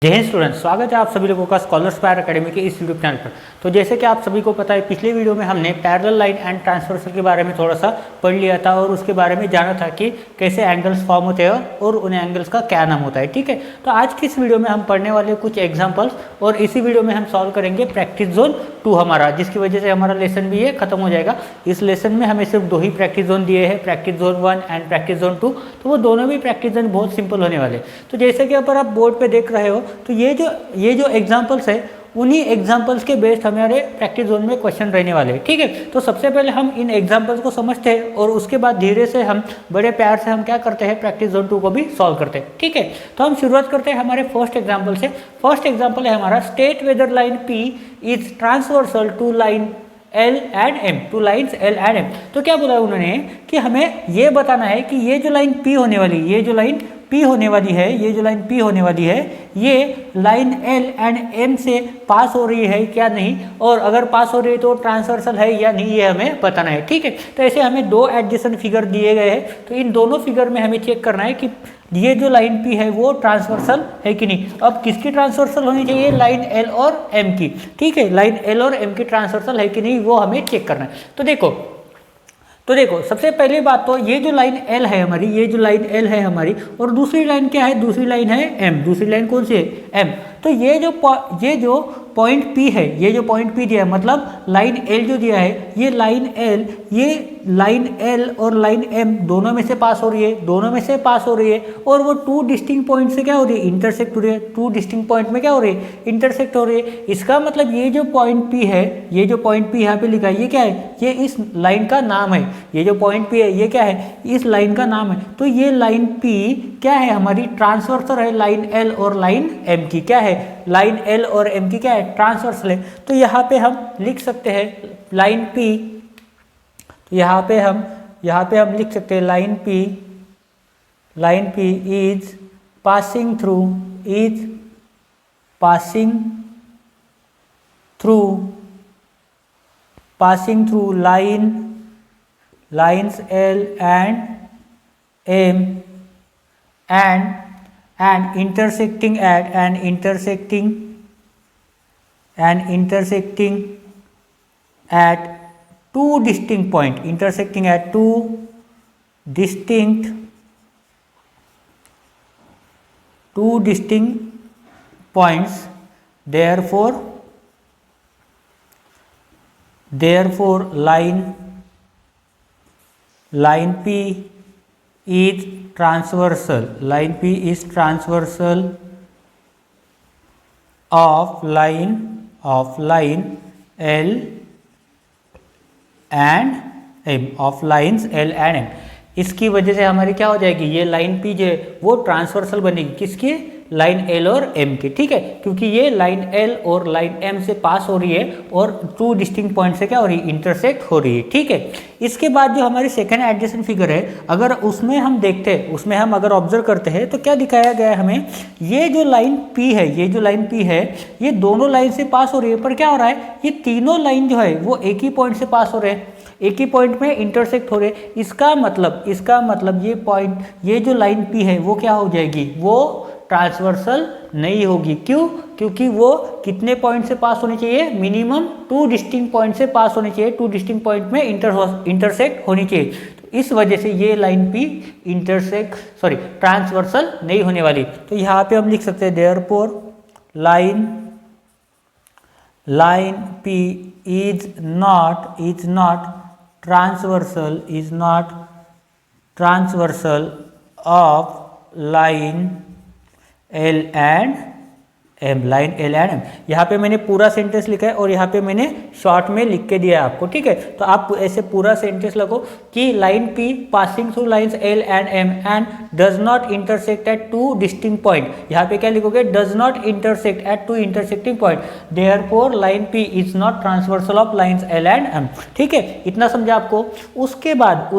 जय हिंद स्टूडेंट्स, स्वागत है आप सभी लोगों का स्कॉलर्स पायर अकेडमी के इस यूट्यूब चैनल पर। तो जैसे कि आप सभी को पता है, पिछले वीडियो में हमने पैरेलल लाइन एंड ट्रांसवर्सल के बारे में थोड़ा सा पढ़ लिया था और उसके बारे में जाना था कि कैसे एंगल्स फॉर्म होते हैं और उन एंगल्स का क्या नाम होता है। ठीक है, तो आज की इस वीडियो में हम पढ़ने वाले कुछ एग्जाम्पल्स और इसी वीडियो में हम सॉल्व करेंगे प्रैक्टिस जोन 2 हमारा, जिसकी वजह से हमारा लेसन भी ये खत्म हो जाएगा। इस लेसन में हमें सिर्फ 2 ही प्रैक्टिस जोन दिए हैं, practice zone 1 and practice zone 2। तो वो दोनों भी प्रैक्टिस जोन बहुत सिंपल होने वाले। तो जैसे कि अगर आप बोर्ड पे देख रहे हो, तो ये जो एग्जाम्पल्स है, उन्हीं एग्जाम्पल्स के बेस्ड हमारे प्रैक्टिस जोन में क्वेश्चन रहने वाले हैं। ठीक है, तो सबसे पहले हम इन एग्जाम्पल्स को समझते हैं और उसके बाद धीरे से हम बड़े प्यार से हम क्या करते हैं, प्रैक्टिस जोन 2 को भी सॉल्व करते हैं। ठीक है, तो हम शुरुआत करते हैं हमारे फर्स्ट एग्जाम्पल से। फर्स्ट एग्जाम्पल है हमारा, state whether line P is transversal to line L and M, two lines L and M। तो क्या बोला उन्होंने कि हमें ये बताना है कि ये जो लाइन P होने वाली, ये जो लाइन P होने वाली है, ये जो लाइन P होने वाली है, ये लाइन L एंड M से पास हो रही है क्या नहीं, और अगर पास हो रही है तो ट्रांसवर्सल है या नहीं, ये हमें बताना है। ठीक है, तो ऐसे हमें 2 एडजेसेंट फिगर दिए गए हैं, तो इन दोनों फिगर में हमें चेक करना है कि ये जो लाइन P है वो ट्रांसवर्सल है कि नहीं। अब किसकी ट्रांसवर्सल होनी चाहिए, लाइन L और M की। ठीक है, लाइन L और M की ट्रांसवर्सल है कि नहीं वो हमें चेक करना है। तो देखो सबसे पहली बात तो ये जो लाइन L है हमारी, ये जो लाइन L है हमारी, और दूसरी लाइन क्या है, दूसरी लाइन है M। दूसरी लाइन कौन सी है, M। तो ये जो पॉइंट P है, ये जो पॉइंट P दिया है, मतलब लाइन L जो दिया है, ये लाइन L और लाइन M दोनों में से पास हो रही है, दोनों में से पास हो रही है, और वो 2 डिस्टिंक्ट पॉइंट से क्या हो रही है, इंटरसेक्ट हो रही है। 2 डिस्टिंक्ट पॉइंट में क्या हो रही है, इंटरसेक्ट हो रही है। इसका मतलब ये जो पॉइंट P है, ये जो पॉइंट P यहाँ पे लिखा है, ये क्या है, ये इस लाइन का नाम है। ये जो पॉइंट P है, ये क्या है, इस लाइन का नाम है। तो ये लाइन P क्या है, हमारी ट्रांसवर्सल है लाइन L और लाइन M की। क्या है, लाइन L और M की क्या है, ट्रांसवर्सल है। तो यहाँ पे हम लिख सकते हैं लाइन P, तो यहाँ पे हम लिख सकते हैं line P is passing through lines L and M and intersecting at 2 distinct points, intersecting at 2 distinct points. Therefore line P is transversal. Line P is transversal of line L and M, of lines L and M। इसकी वजह से हमारी क्या हो जाएगी, ये line P जो है वो ट्रांसवर्सल बनेगी, किसकी, लाइन L और M की। ठीक है, क्योंकि ये लाइन L और लाइन M से पास हो रही है और 2 डिस्टिंक्ट पॉइंट से क्या हो रही है, इंटरसेक्ट हो रही है। ठीक है, इसके बाद जो हमारी सेकंड एडजेसेंट फिगर है, अगर उसमें हम देखते हैं, उसमें हम अगर ऑब्जर्व करते हैं, तो क्या दिखाया गया है हमें, ये जो लाइन P है, ये दोनों लाइन से पास हो रही है, पर क्या हो रहा है, ये तीनों लाइन जो है वो एक ही पॉइंट से पास हो रहे हैं, एक ही पॉइंट में इंटरसेक्ट हो रहे। इसका मतलब ये जो लाइन P है वो क्या हो जाएगी, वो ट्रांसवर्सल नहीं होगी। क्यों, क्योंकि वो कितने पॉइंट से पास होनी चाहिए, मिनिमम 2 डिस्टिंक्ट पॉइंट से पास होनी चाहिए, 2 डिस्टिंक्ट पॉइंट में इंटरसेक्ट होनी चाहिए। तो इस वजह से ये लाइन P ट्रांसवर्सल नहीं होने वाली। तो यहाँ पे हम लिख सकते हैं, therefore line P is not transversal of line L and M, line L and M। यहाँ पे मैंने पूरा सेंटेंस लिखा है और यहाँ पे मैंने शॉर्ट में लिख के दिया है आपको। ठीक है, तो आप ऐसे पूरा सेंटेंस लिखो कि line P passing through lines L and M and does not intersect at 2 distinct point. यहाँ पे क्या लिखोगे, does not intersect at 2 intersecting point, therefore line P is not transversal of lines L and M। ठीक है, इतना समझा आपको। उसके बाद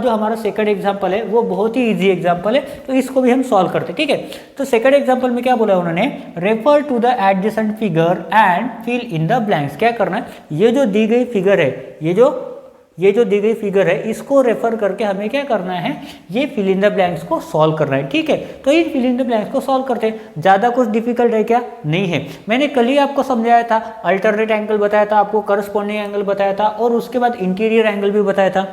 जो हमारा सेकंड एग्जाम्पल है वो बहुत ही ईजी एग्जाम्पल है, तो इसको भी हम सॉल्व करते हैं। ठीक है, तो सेकंड एग्जाम्पल में क्या बोला उन्होंने, refer to the adjacent figure and fill in the blanks. क्या करना है, ये जो दी गई फिगर है, ये जो दी गई फिगर है इसको रेफर करके हमें क्या करना है, ये फिल इन द ब्लैंक्स को सॉल्व करना है। ठीक है, तो इन फिल इन द ब्लैंक्स को सॉल्व करते हैं। ज़्यादा कुछ डिफिकल्ट है क्या? नहीं है। मैंने कल ही आपको समझाया था, अल्टरनेट एंगल बताया था, आपको करस्पॉन्डिंग एंगल बताया था और उसके बाद इंटीरियर एंगल भी बताया था।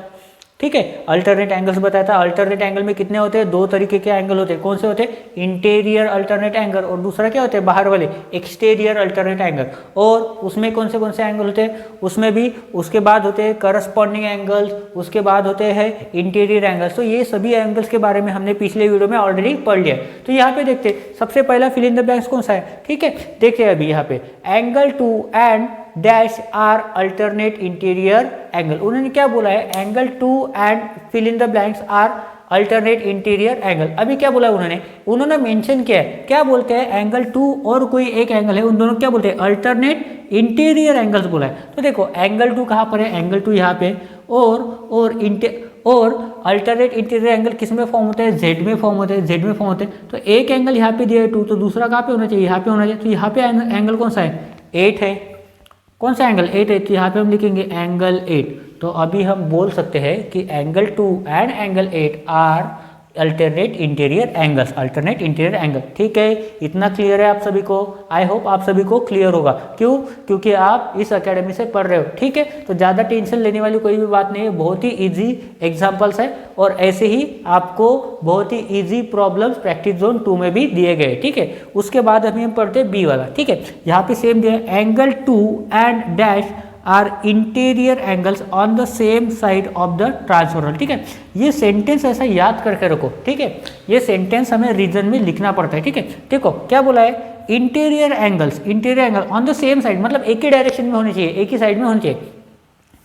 ठीक है, अल्टरनेट एंगल्स बताया था। अल्टरनेट एंगल में कितने होते हैं? दो तरीके के एंगल होते हैं। कौन से होते हैं? इंटीरियर अल्टरनेट एंगल और दूसरा क्या होते हैं? बाहर वाले एक्सटीरियर अल्टरनेट एंगल। और उसमें कौन से एंगल होते हैं? उसमें भी उसके बाद होते हैं करस्पॉन्डिंग एंगल्स, उसके बाद होते हैं इंटीरियर एंगल्स। तो ये सभी एंगल्स के बारे में हमने पिछले वीडियो में ऑलरेडी पढ़ लिया। तो यहाँ पे देखते हैं, सबसे पहला फिल इन द ब्लैंक्स कौन सा है? ठीक है, देखते हैं अभी यहाँ पे angle 2 and dash are alternate interior angle. उन्होंने क्या बोला है? Angle 2 and fill in the blanks are alternate interior angle. अभी क्या बोला उन्होंने मेंशन किया है, क्या बोलते हैं? एंगल 2 और कोई एक एंगल है, उन दोनों क्या बोलते हैं? अल्टरनेट इंटीरियर एंगल्स बोला है। तो देखो एंगल 2 कहाँ पर है? एंगल 2 यहाँ पे, और अल्टरनेट इंटीरियर एंगल किस में फॉर्म होता है? जेड में फॉर्म होते हैं, जेड में फॉर्म होते हैं। तो एक एंगल यहाँ पे दिया है 2, तो दूसरा कहाँ पे होना चाहिए? यहाँ पे होना चाहिए। तो यहाँ पे एंगल कौन सा है? 8 है। कौन सा एंगल? 8 है। तो यहाँ पे हम लिखेंगे एंगल 8। तो अभी हम बोल सकते हैं कि angle 2 and angle 8 are alternate interior angles, alternate interior angle. ठीक है, इतना क्लियर है आप सभी को? आई होप आप सभी को क्लियर होगा। क्यों? क्योंकि आप इस एकेडमी से पढ़ रहे हो। ठीक है, तो ज़्यादा टेंशन लेने वाली कोई भी बात नहीं है, बहुत ही इजी एग्जाम्पल्स है और ऐसे ही आपको बहुत ही इजी प्रॉब्लम्स प्रैक्टिस जोन 2 में भी दिए गए। ठीक है, उसके बाद अभी हम पढ़ते हैं बी वाला। ठीक है, यहाँ पे सेम दिया है, angle 2 and dash are interior angles on the same side of the transformer. ठीक है, ये सेंटेंस ऐसा याद करके रखो। ठीक है, ये सेंटेंस हमें रीजन में लिखना पड़ता है। ठीक है, देखो क्या बोला है? Interior angles, interior angle on the same side, मतलब एक ही डायरेक्शन में होने चाहिए, एक ही साइड में होने चाहिए।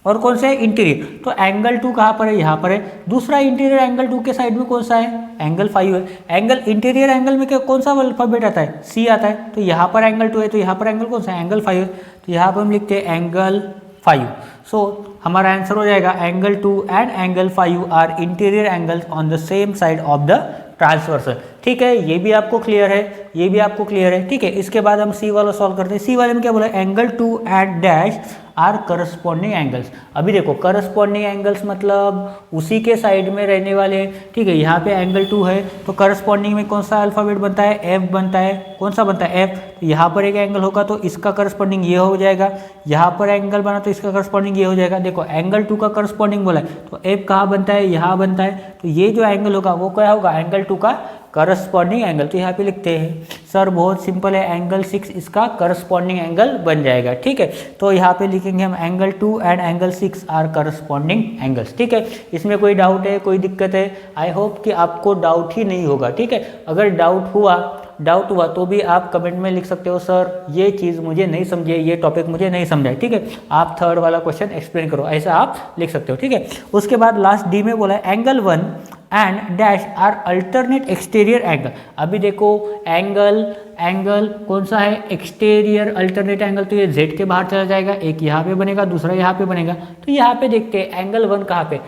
और कौन सा है? इंटीरियर। तो एंगल 2 कहाँ पर है? यहाँ पर है। दूसरा इंटीरियर एंगल 2 के साइड में कौन सा है? एंगल 5 है। एंगल इंटीरियर एंगल में क्या कौन सा अल्फाबेट आता है? सी आता है। तो यहाँ पर एंगल 2 है, तो यहाँ पर एंगल कौन सा है? एंगल 5 है। तो यहाँ पर हम लिखते हैं एंगल 5। सो हमारा आंसर हो जाएगा angle 2 and angle 5 are interior angles on the same side of the transversal. ठीक है, ये भी आपको क्लियर है, ये भी आपको क्लियर है। ठीक है, इसके बाद हम सी वाला सॉल्व करते हैं। सी वाले में क्या बोला? Angle 2 and dash are corresponding angles. अभी देखो करस्पॉन्डिंग एंगल्स मतलब उसी के साइड में रहने वाले। ठीक है, यहाँ पे एंगल 2 है तो करस्पॉन्डिंग में कौन सा अल्फाबेट बनता है? एफ बनता है। कौन सा बनता है? एफ। तो यहाँ पर एक एंगल होगा तो इसका करस्पॉन्डिंग ये हो जाएगा, यहाँ पर एंगल बना तो इसका करस्पॉन्डिंग ये हो जाएगा। देखो एंगल 2 का करस्पॉन्डिंग बोला है तो एफ कहाँ बनता है? यहाँ बनता है। तो ये जो एंगल होगा वो क्या होगा? एंगल 2 का करस्पॉन्डिंग एंगल। तो यहाँ पे लिखते हैं सर बहुत सिंपल है, एंगल 6 इसका करस्पॉन्डिंग एंगल बन जाएगा। ठीक है, तो यहाँ पे लिखेंगे हम angle 2 and angle 6 are corresponding angles. ठीक है, इसमें कोई डाउट है, कोई दिक्कत है? आई होप कि आपको डाउट ही नहीं होगा। ठीक है, अगर डाउट हुआ तो भी आप कमेंट में लिख सकते हो, सर ये चीज़ मुझे नहीं समझे, ये टॉपिक मुझे नहीं समझा है। ठीक है, आप थर्ड वाला क्वेश्चन एक्सप्लेन करो, ऐसा आप लिख सकते हो। ठीक है, उसके बाद लास्ट डी में बोला है angle 1 and dash are alternate exterior angle. अभी देखो एंगल कौन सा है? Exterior alternate angle. तो ये जेड के बाहर चला जाएगा, एक यहाँ पे बनेगा, दूसरा यहाँ पे बनेगा। तो यहाँ पे देखते हैं एंगल 1 कहाँ पे?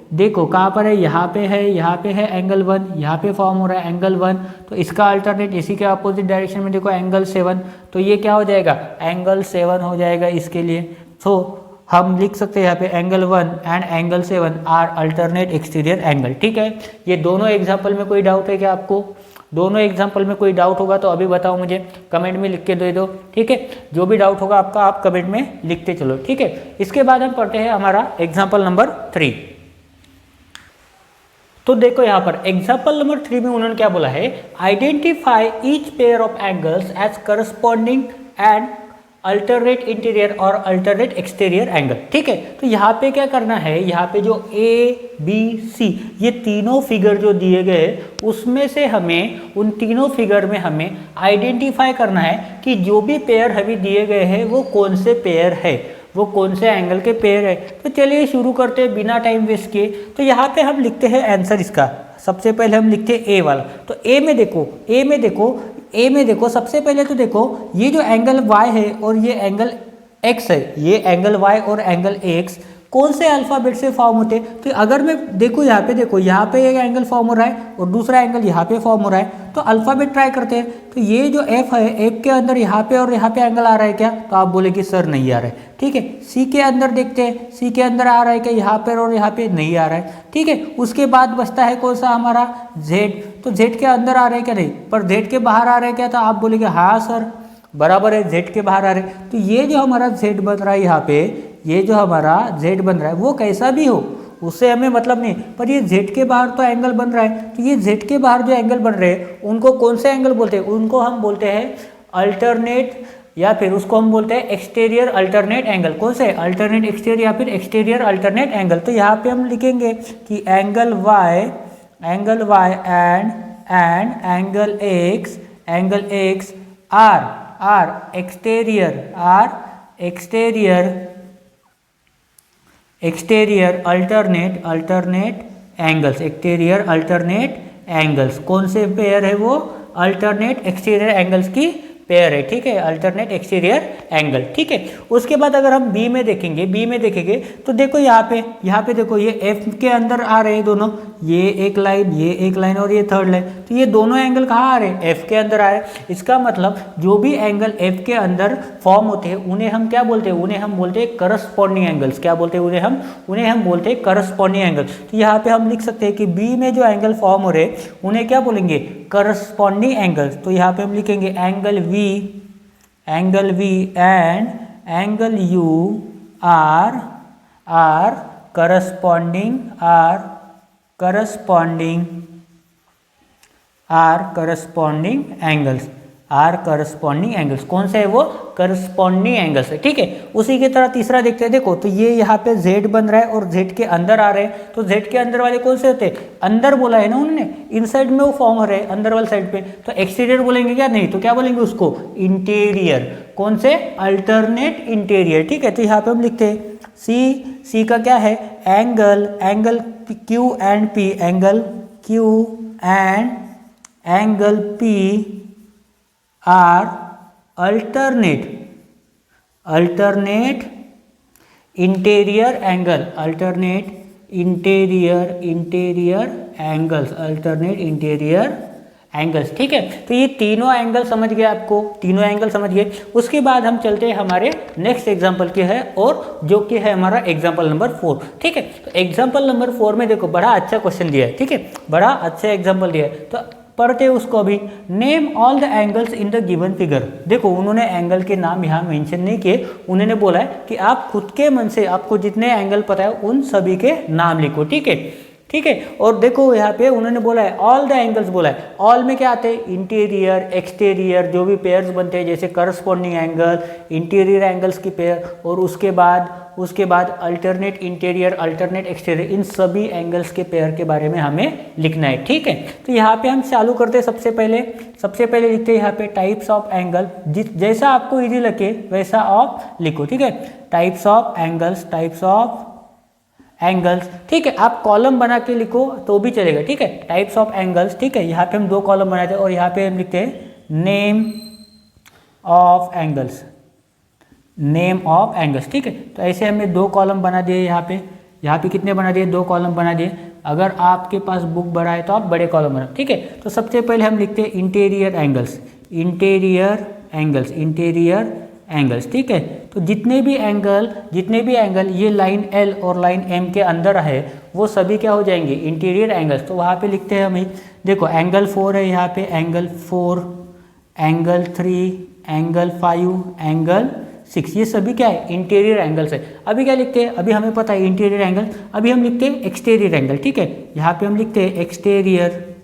देखो कहाँ पर है? यहाँ पे है एंगल 1, यहाँ पे फॉर्म हो रहा है एंगल 1। तो इसका अल्टरनेट इसी के अपोजिट डायरेक्शन में देखो एंगल 7। तो ये क्या हो जाएगा? एंगल 7 हो जाएगा इसके लिए। तो हम लिख सकते हैं यहाँ पे angle 1 and angle 7 are alternate exterior angle. ठीक है, ये दोनों एग्जाम्पल में कोई डाउट है क्या आपको? दोनों एग्जाम्पल में कोई डाउट होगा तो अभी बताओ मुझे, कमेंट में लिख के दे दो। ठीक है, जो भी डाउट होगा आपका आप कमेंट में लिखते चलो। ठीक है, इसके बाद हम पढ़ते हैं हमारा एग्जाम्पल नंबर 3। तो देखो यहाँ पर एग्जाम्पल नंबर 3 में उन्होंने क्या बोला है? Identify each pair of angles as corresponding and alternate interior और अल्टरनेट एक्सटीरियर एंगल। ठीक है, तो यहाँ पे क्या करना है? यहाँ पे जो ए बी सी ये तीनों फिगर जो दिए गए उसमें से हमें उन तीनों फिगर में हमें आइडेंटिफाई करना है कि जो भी पेयर हमें दिए गए हैं वो कौन से पेयर है, वो कौन से एंगल के पेयर है। तो चलिए शुरू करते हैं बिना टाइम वेस्ट किए। तो यहाँ पे हम लिखते हैं आंसर इसका। सबसे पहले हम लिखते हैं ए वाला। तो ए में देखो सबसे पहले तो देखो ये जो एंगल y है और ये एंगल x है, ये एंगल y और एंगल x कौन से अल्फ़ाबेट से फॉर्म होते हैं। तो अगर मैं देखो यहाँ पे एक एंगल फॉर्म हो रहा है और दूसरा एंगल यहाँ पे फॉर्म हो रहा है, तो अल्फ़ाबेट ट्राई करते हैं। तो ये जो एफ है, एफ के अंदर यहाँ पे और यहाँ पे एंगल आ रहा है क्या, तो आप बोले कि सर नहीं आ रहा है। ठीक है, सी के अंदर देखते हैं, सी के अंदर आ रहा है क्या, यहाँ पर और यहाँ पे नहीं आ रहा है। ठीक है, उसके बाद बचता है कौन सा हमारा जेड, तो जेड के अंदर आ रहे हैं क्या, नहीं, पर जेड के बाहर आ रहे हैं क्या, तो आप बोलेंगे हाँ सर बराबर है, जेड के बाहर आ रहे हैं। तो ये जो हमारा जेड बन रहा है यहाँ पे, ये जो हमारा जेड बन रहा है वो कैसा भी हो उससे हमें मतलब नहीं, पर ये जेड के बाहर तो एंगल बन रहा है। तो ये जेड के बाहर जो एंगल बन रहे हैं उनको कौन से एंगल बोलते हैं, उनको हम बोलते हैं अल्टरनेट, या फिर उसको हम बोलते हैं एक्सटीरियर अल्टरनेट एंगल। कौन से, अल्टरनेट एक्सटीरियर या फिर एक्सटीरियर अल्टरनेट एंगल। तो यहाँ पे हम लिखेंगे कि angle y and angle x are exterior alternate angles. कौन से पेयर है वो, अल्टरनेट एक्सटीरियर एंगल्स की पेयर है। ठीक है, अल्टरनेट एक्सटीरियर एंगल। ठीक है, उसके बाद अगर हम बी में देखेंगे तो देखो यहाँ पे देखो ये एफ के अंदर आ रहे हैं दोनों, ये एक लाइन और ये थर्ड लाइन। तो ये दोनों एंगल कहाँ आ रहे हैं, एफ के अंदर आ रहे हैं। इसका मतलब जो भी एंगल एफ के अंदर फॉर्म होते हैं उन्हें हम क्या बोलते हैं, उन्हें हम बोलते हैं करस्पॉन्डिंग एंगल्स। क्या बोलते हैं उन्हें हम बोलते हैं करस्पॉन्डिंग एंगल्स। तो यहाँ पे हम लिख सकते हैं कि बी में जो एंगल फॉर्म हो रहे उन्हें क्या बोलेंगे, करस्पॉन्डिंग एंगल्स। तो यहाँ पे हम लिखेंगे angle v and angle u are corresponding angles. कौन से है वो, करस्पॉन्डिंग एंगल्स है। ठीक है, उसी की तरह तीसरा देखते हैं। देखो तो ये यहाँ पे z बन रहा है और z के अंदर आ रहे हैं। तो z के अंदर वाले कौन से होते हैं, अंदर बोला है ना उन्होंने, इन साइड में वो फॉर्म हो रहे हैं अंदर वाले साइड पे। तो एक्सटीरियर बोलेंगे क्या, नहीं, तो क्या बोलेंगे उसको, इंटीरियर। कौन से, अल्टरनेट इंटीरियर। ठीक है, तो यहाँ पे हम लिखते हैं सी का क्या है, angle Q and P, angle P R alternate interior angles. ठीक है, तो ये तीनों एंगल समझ गए आपको, तीनों एंगल समझ गए। उसके बाद हम चलते हैं हमारे नेक्स्ट एग्जांपल की है, और जो कि है हमारा एग्जांपल नंबर 4। ठीक है, तो एग्जांपल नंबर 4 में देखो बड़ा अच्छा क्वेश्चन दिया है। ठीक है, बड़ा अच्छा एग्जांपल दिया है, तो पढ़ते हैं उसको अभी। Name all the angles in the given figure. देखो उन्होंने एंगल के नाम यहाँ मेंशन नहीं किए, उन्होंने बोला है कि आप खुद के मन से आपको जितने एंगल पता है उन सभी के नाम लिखो। ठीक है, और देखो यहाँ पे उन्होंने बोला है ऑल द एंगल्स बोला है। ऑल में क्या आते हैं, इंटीरियर एक्सटीरियर जो भी पेयर्स बनते हैं, जैसे करस्पॉन्डिंग एंगल, इंटीरियर एंगल्स की पेयर, और उसके बाद अल्टरनेट इंटीरियर अल्टरनेट एक्सटीरियर, इन सभी एंगल्स के पेयर के बारे में हमें लिखना है। ठीक है, तो यहाँ पे हम चालू करते हैं। सबसे पहले लिखते हैं यहाँ पे टाइप्स ऑफ एंगल। जैसा आपको इजी लगे वैसा आप लिखो। ठीक है, टाइप्स ऑफ एंगल्स। ठीक है, आप कॉलम बना के लिखो तो भी चलेगा। ठीक है, टाइप्स ऑफ एंगल्स। ठीक है, यहाँ पे हम 2 कॉलम बनाते हैं और यहाँ पे हम लिखते हैं नेम ऑफ एंगल्स। ठीक है, तो ऐसे हमने 2 कॉलम बना दिए। यहाँ पे कितने बना दिए, 2 कॉलम बना दिए। अगर आपके पास बुक बड़ा है तो आप बड़े कॉलम बनाओ। ठीक है, तो सबसे पहले हम लिखते हैं इंटीरियर एंगल्स। ठीक है, तो जितने भी एंगल ये लाइन L और लाइन M के अंदर है वो सभी क्या हो जाएंगे, इंटीरियर एंगल्स। तो वहाँ पे लिखते हैं हम ही, देखो एंगल 4 है यहाँ पे, एंगल 4, एंगल 3, एंगल 5, एंगल 6, ये सभी क्या है, इंटीरियर एंगल्स है। अभी क्या लिखते हैं, अभी हमें पता है इंटीरियर एंगल, अभी हम लिखते हैं एक्सटीरियर एंगल। ठीक है, यहाँ पे हम लिखते हैं एक्सटीरियर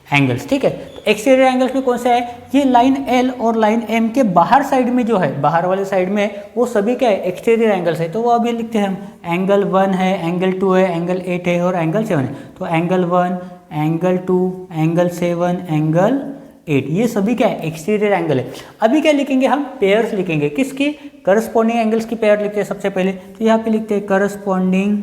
एंगल्स। ठीक है, तो एक्सटीरियर एंगल्स में कौन सा है, ये लाइन L और लाइन M के बाहर साइड में जो है, बाहर वाले साइड में वो सभी क्या है, एक्सटीरियर एंगल्स है। तो वो अभी लिखते हैं हम, एंगल 1 है, एंगल 2 है, एंगल 8 है और एंगल 7 है। तो एंगल 1, एंगल 2, एंगल 7, एंगल 8, ये सभी क्या है, एक्सटीरियर एंगल है। अभी क्या लिखेंगे हम, पेयर्स लिखेंगे। किसकी, करस्पॉन्डिंग एंगल्स की पेयर लिखते हैं सबसे पहले। तो यहाँ पे लिखते हैं करस्पॉन्डिंग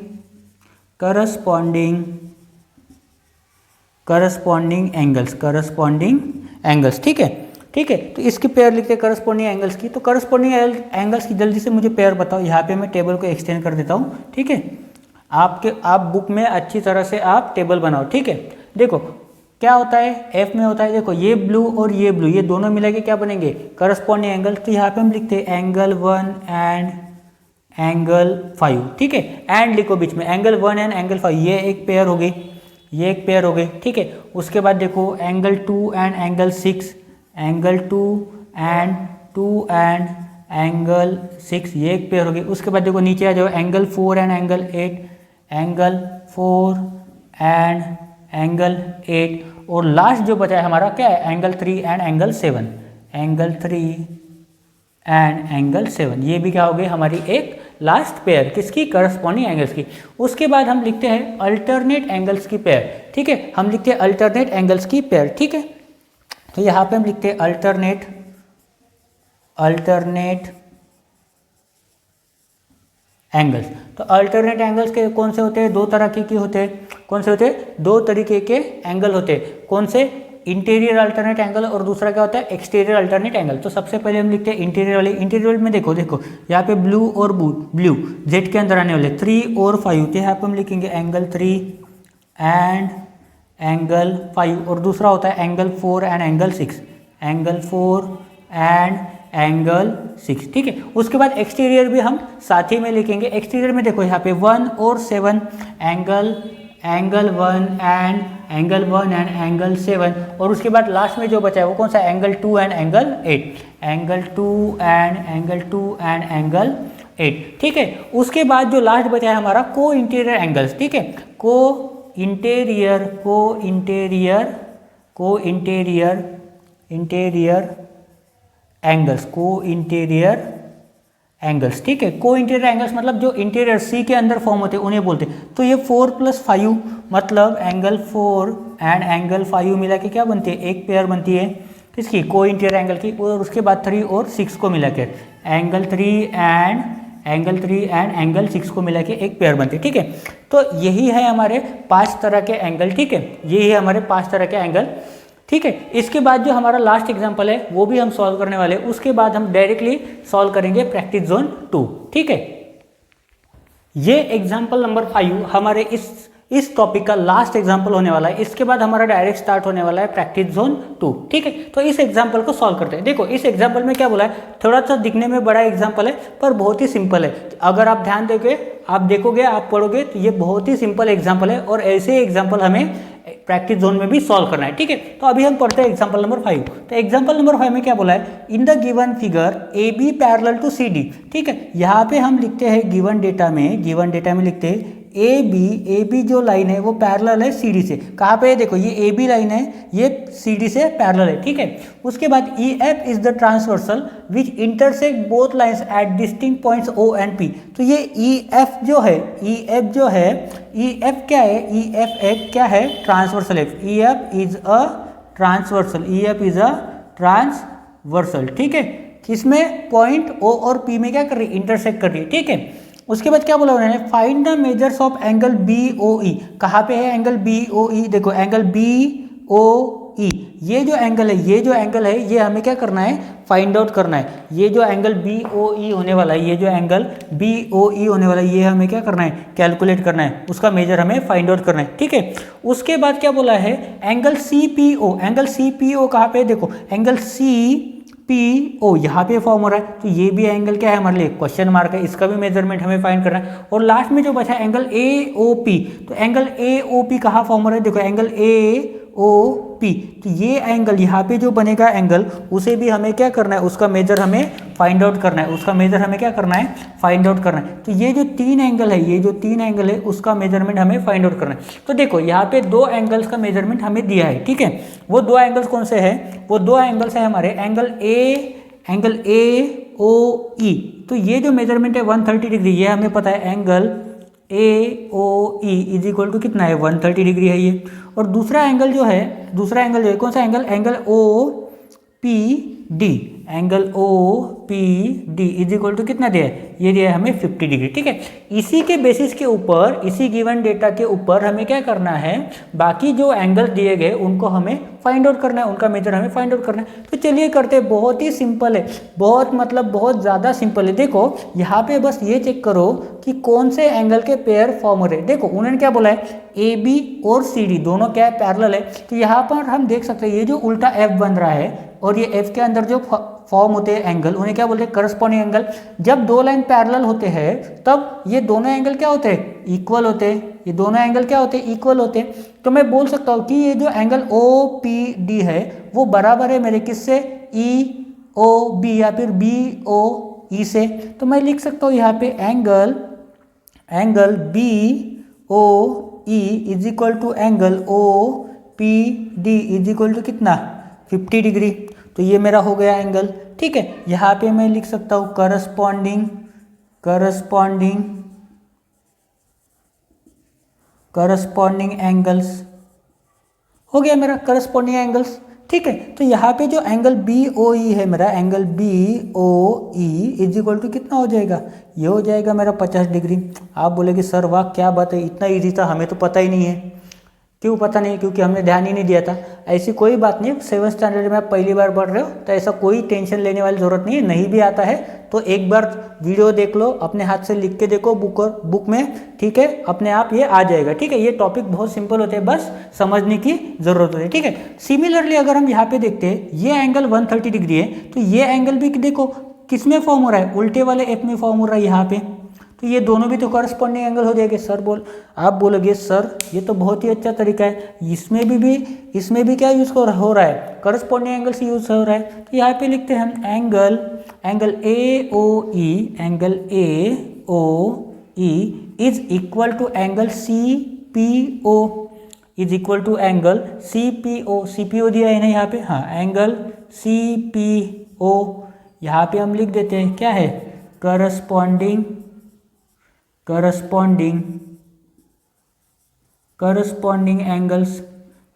एंगल्स। ठीक है, ठीक है। तो इसकी पेयर लिखते हैं करस्पॉन्डिंग एंगल्स की। तो करस्पॉन्डिंग एंगल्स की जल्दी से मुझे पेयर बताओ। यहाँ पे मैं टेबल को एक्सटेंड कर देता हूँ, ठीक है। आप बुक में अच्छी तरह से आप टेबल बनाओ, ठीक है। देखो क्या होता है, एफ में होता है, देखो ये ब्लू और ये ब्लू, ये दोनों मिला के क्या बनेंगे, करस्पॉन्डिंग एंगल। तो यहाँ पे हम लिखते हैं एंगल 1 एंड एंगल 5, ठीक है। एंड लिखो बीच में, एंगल 1 एंड एंगल 5, ये एक पेयर हो गई, ये एक पेयर हो गई, ठीक है। उसके बाद देखो angle 2 and angle 6, angle 2 and angle 6, ये एक पेयर हो गई। उसके बाद देखो नीचे आ जाओ, angle 4 and angle 8, angle 4 and angle 8, और लास्ट जो बचा है हमारा क्या है, angle 3 and angle 7, angle 3 and angle 7, ये भी क्या हो गई हमारी एक लास्ट पेयर, किसकी, करस्पॉन्डिंग एंगल्स की। उसके बाद हम लिखते हैं अल्टरनेट एंगल्स की पेयर, ठीक है। हम लिखते हैं अल्टरनेट एंगल्स की पेयर, ठीक है। तो यहाँ पे हम लिखते हैं अल्टरनेट एंगल्स। तो अल्टरनेट एंगल्स के कौन से होते हैं, दो तरह के होते हैं। कौन से होते हैं, दो तरीके के एंगल होते हैं। कौन से, इंटीरियर अल्टरनेट एंगल और दूसरा क्या होता है, एक्सटीरियर अल्टरनेट एंगल। तो सबसे पहले हम लिखते हैं इंटीरियर वाले। इंटीरियर में देखो यहाँ पे ब्लू और ब्लू जेड के अंदर आने वाले 3 और 5, तो यहाँ पे हम लिखेंगे एंगल 3 एंड एंगल 5, और दूसरा होता है angle 4 and angle 6, angle 4 and angle 6, ठीक है। उसके बाद एक्सटीरियर भी हम साथ ही में लिखेंगे। एक्सटीरियर में देखो यहाँ पे 1 और 7, एंगल 1 एंड एंगल 7, और उसके बाद लास्ट में जो बचा है वो कौन सा, angle 2 and angle 8, angle 2 and angle 8, ठीक है। उसके बाद जो लास्ट बचा है हमारा को इंटीरियर एंगल्स, ठीक है। को इंटीरियर एंगल्स, ठीक है। को इंटीरियर एंगल्स मतलब जो इंटीरियर सी के अंदर फॉर्म होते हैं उन्हें बोलते हैं। तो ये 4 + 5 मतलब एंगल 4 एंड एंगल 5 मिला के क्या बनती है, एक पेयर बनती है किसकी, को इंटीरियर एंगल की। और उसके बाद 3 और 6 को मिला के एंगल 3 एंड एंगल 6 को मिला के एक पेयर बनती है, ठीक है। तो यही है हमारे 5 तरह के एंगल, ठीक है। यही है हमारे 5 तरह के एंगल, ठीक है। इसके बाद जो हमारा लास्ट एग्जांपल है वो भी हम सॉल्व करने वाले हैं। उसके बाद हम डायरेक्टली सॉल्व करेंगे प्रैक्टिस जोन 2, ठीक है। ये एग्जांपल नंबर 5 हमारे इस टॉपिक का लास्ट एग्जांपल होने वाला है। इसके बाद हमारा डायरेक्ट स्टार्ट होने वाला है प्रैक्टिस जोन 2, ठीक है। तो इस एग्जांपल को सॉल्व करते हैं। देखो इस एग्जांपल में क्या बोला है, थोड़ा सा दिखने में बड़ा एग्जांपल है पर बहुत ही सिंपल है। अगर आप ध्यान दोगे, आप देखोगे, आप पढ़ोगे तो ये बहुत ही सिंपल एग्जांपल है, और ऐसे एग्जांपल हमें प्रैक्टिस जोन में भी सॉल्व करना है, ठीक है। तो अभी हम पढ़ते हैं एग्जांपल नंबर 5। तो एग्जांपल नंबर 5 में क्या बोला है, in the given figure A B parallel to C D, ठीक है। यहाँ पे हम लिखते हैं गिवन डेटा में लिखते हैं ए बी जो लाइन है वो पैरेलल है सी डी से। कहाँ पे है, देखो ये ए बी लाइन है, ये सी डी से पैरेलल है, ठीक है। उसके बाद E F is the transversal which intersect both lines at distinct points O and P. तो ये ई एफ जो है, ई एफ क्या है, ई एफ एक क्या है, ट्रांसवर्सल है। ई एफ इज अ ट्रांसवर्सल, ठीक है। किसमें, पॉइंट ओ और पी में क्या कर रही है, इंटरसेक्ट कर रही है, ठीक है। उसके बाद क्या बोला उन्होंने, find the measures of angle B O E. कहाँ पे है एंगल बी ओ ई, देखो एंगल बी ओ ई, ये जो एंगल है ये हमें क्या करना है, फाइंड आउट करना है। ये जो एंगल बी ओ ई होने वाला है, ये हमें क्या करना है, कैलकुलेट करना है, उसका मेजर हमें फाइंड आउट करना है, ठीक है। उसके बाद क्या बोला है, एंगल सी पी ओ, कहाँ पे है, देखो एंगल सी पी ओ यहाँ पे फॉर्म हो रहा है, तो ये भी एंगल क्या है हमारे लिए, क्वेश्चन मार्क है, इसका भी मेजरमेंट हमें फाइंड करना है। और लास्ट में जो बचा है एंगल ए ओ पी, तो एंगल ए ओ पी कहाँ फॉर्म हो रहा है, देखो एंगल ए ओ पी, तो ये एंगल यहाँ पे जो बनेगा एंगल, उसे भी हमें क्या करना है, उसका मेजर हमें फाइंड आउट करना है, तो ये जो तीन एंगल है उसका मेजरमेंट हमें फाइंड आउट करना है। तो देखो यहाँ पे 2 एंगल्स का मेजरमेंट हमें दिया है, ठीक है। वो 2 एंगल्स कौन से हैं, वो 2 एंगल्स है हमारे एंगल ए ओ ई। तो ये जो मेजरमेंट है 130 डिग्री, ये हमें पता है angle A O E is equal to कितना है, 130 डिग्री है ये। और दूसरा एंगल जो है कौन सा angle, angle O P D, angle O P D is equal to कितना दिया है, ये दिया है हमें 50 डिग्री। ठीक है, इसी के बेसिस के ऊपर, इसी गिवन डेटा के ऊपर हमें क्या करना है, बाकी जो एंगल दिए गए उनको हमें फाइंड आउट करना है, उनका मेजर हमें फाइंड आउट करना है। तो चलिए करते हैं, बहुत ही सिंपल है, बहुत ज़्यादा सिंपल है। देखो यहाँ पे बस ये चेक करो कि कौन से एंगल के पेयर फॉर्म हो रहे हैं। देखो उन्होंने क्या बोला है, ए बी और सी डी दोनों क्या है, पैरेलल है। तो यहाँ पर हम देख सकते हैं ये जो उल्टा एफ बन रहा है और ये एफ के अंदर जो फॉर्म होते हैं एंगल, उन्हें क्या बोलते हैं, करस्पॉन्डिंग एंगल। जब दो लाइन पैरेलल होते हैं तब ये दोनों एंगल क्या होते हैं, इक्वल होते हैं। ये दोनों एंगल क्या होते हैं, इक्वल होते हैं। तो मैं बोल सकता हूँ कि ये जो एंगल ओ पी डी है वो बराबर है मेरे किससे, ई ओ बी या फिर बी ओ ई से। तो मैं लिख सकता हूँ यहाँ पे angle B O E is equal to angle O P D is equal to कितना, 50 डिग्री। तो ये मेरा हो गया एंगल। ठीक है, यहाँ पे मैं लिख सकता हूँ करस्पॉन्डिंग एंगल्स, हो गया मेरा करस्पॉन्डिंग एंगल्स। ठीक है, तो यहाँ पे जो एंगल बी ओ ई है मेरा, angle B O E is equal to कितना हो जाएगा, ये हो जाएगा मेरा 50 डिग्री। आप बोलेगे सर वाह क्या बात है, इतना इजी था, हमें तो पता ही नहीं है। क्यों पता नहीं, क्योंकि हमने ध्यान ही नहीं दिया था। ऐसी कोई बात नहीं, 7th स्टैंडर्ड में आप पहली बार पढ़ रहे हो तो ऐसा कोई टेंशन लेने वाली ज़रूरत नहीं है। नहीं भी आता है तो एक बार वीडियो देख लो, अपने हाथ से लिख के देखो बुक में। ठीक है, अपने आप ये आ जाएगा। ठीक है, ये टॉपिक बहुत सिंपल होते हैं, बस समझने की ज़रूरत होती है। ठीक है, सिमिलरली अगर हम यहाँ पे देखते हैं, ये एंगल 130 डिग्री है, तो ये एंगल भी देखो किस में फॉर्म हो रहा है, उल्टे वाले एफ में फॉर्म हो रहा है यहाँ पे। तो ये दोनों भी तो करस्पॉन्डिंग एंगल हो जाएंगे। आप बोलोगे सर ये तो बहुत ही अच्छा तरीका है, इसमें भी क्या यूज़ हो रहा है, करस्पॉन्डिंग एंगल से यूज़ हो रहा है। तो यहाँ पे लिखते हैं हम angle A O E is equal to angle C P O, is equal to angle C P O दिया है ना यहाँ पे, हाँ एंगल सी पी ओ। यहाँ पे हम लिख देते हैं क्या है, करस्पॉन्डिंग एंगल्स।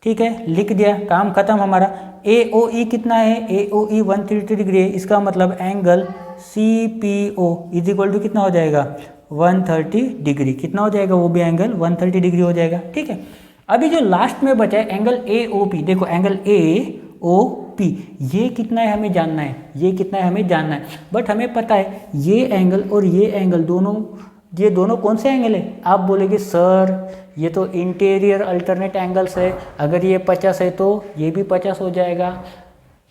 ठीक है, लिख दिया, काम खत्म हमारा। ए ओ ई कितना है, ए ओ ई 130 डिग्री है, इसका मतलब angle C P O is equal to कितना हो जाएगा, 130 डिग्री। कितना हो जाएगा, वो भी एंगल 130 डिग्री हो जाएगा। ठीक है, अभी जो लास्ट में बचा है एंगल ए ओ पी, देखो एंगल ए ओ पी ये कितना है हमें जानना है, बट हमें पता है ये एंगल और ये एंगल दोनों कौन से एंगल है। आप बोलेंगे सर ये तो इंटीरियर अल्टरनेट एंगल्स है, अगर ये 50 है तो ये भी 50 हो जाएगा।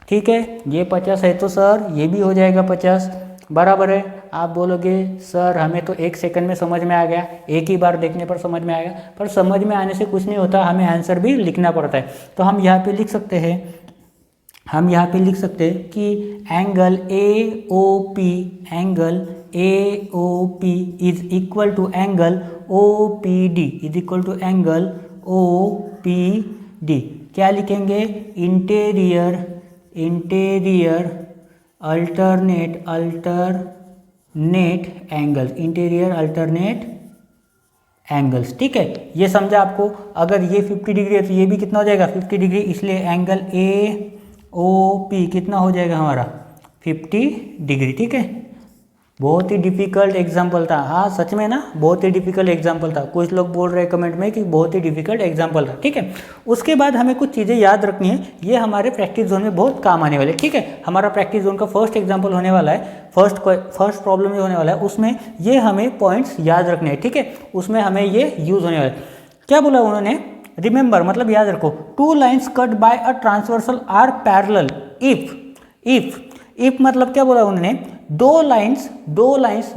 ठीक है, ये 50 है तो सर ये भी हो जाएगा 50, बराबर है। आप बोलोगे सर हमें तो 1 सेकंड में समझ में आ गया, एक ही बार देखने पर समझ में आएगा, पर समझ में आने से कुछ नहीं होता, हमें आंसर भी लिखना पड़ता है। तो हम यहाँ पे लिख सकते हैं कि angle A O P is equal to angle O P D is equal to angle O P D. क्या लिखेंगे, इंटीरियर अल्टरनेट एंगल्स। ठीक है, ये समझा आपको। अगर ये 50 डिग्री है तो ये भी कितना हो जाएगा, 50 डिग्री, इसलिए एंगल ए ओ पी कितना हो जाएगा हमारा, 50 डिग्री। ठीक है, बहुत ही डिफिकल्ट एग्जाम्पल था। हाँ सच में ना, बहुत ही डिफिकल्ट एग्जाम्पल था। कुछ लोग बोल रहे हैं कमेंट में कि बहुत ही डिफिकल्ट एग्जाम्पल था। ठीक है, उसके बाद हमें कुछ चीज़ें याद रखनी है, ये हमारे प्रैक्टिस जोन में बहुत काम आने वाले। ठीक है, हमारा प्रैक्टिस जोन का फर्स्ट एग्जाम्पल होने वाला है, फर्स्ट प्रॉब्लम जो होने वाला है उसमें ये हमें पॉइंट्स याद रखने हैं। ठीक है, उसमें हमें ये यूज़ होने वाला है। क्या बोला उन्होंने, रिमेंबर मतलब याद रखो, 2 lines cut by a transversal are parallel if मतलब क्या बोला उन्होंने, दो लाइन्स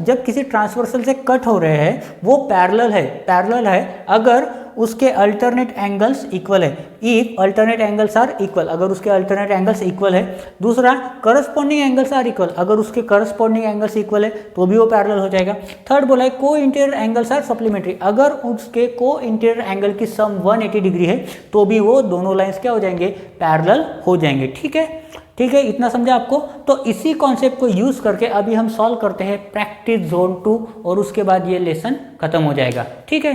जब किसी ट्रांसवर्सल से कट हो रहे हैं वो पैरेलल है अगर उसके अल्टरनेट एंगल्स इक्वल है। If alternate angles are equal, अगर उसके अल्टरनेट एंगल्स इक्वल है। दूसरा, करस्पॉन्डिंग एंगल्स आर इक्वल, अगर उसके करस्पॉन्डिंग एंगल्स इक्वल है तो भी वो पैरेलल हो जाएगा। थर्ड बोला है को इंटीरियर एंगल्स आर सप्लीमेंट्री, अगर उसके को इंटीरियर एंगल की सम 180 डिग्री है तो भी वो दोनों लाइन्स क्या हो जाएंगे, पैरेलल हो जाएंगे। ठीक है, इतना समझा आपको। तो इसी कॉन्सेप्ट को यूज करके अभी हम सॉल्व करते हैं प्रैक्टिस जोन 2 और उसके बाद ये लेसन खत्म हो जाएगा। ठीक है,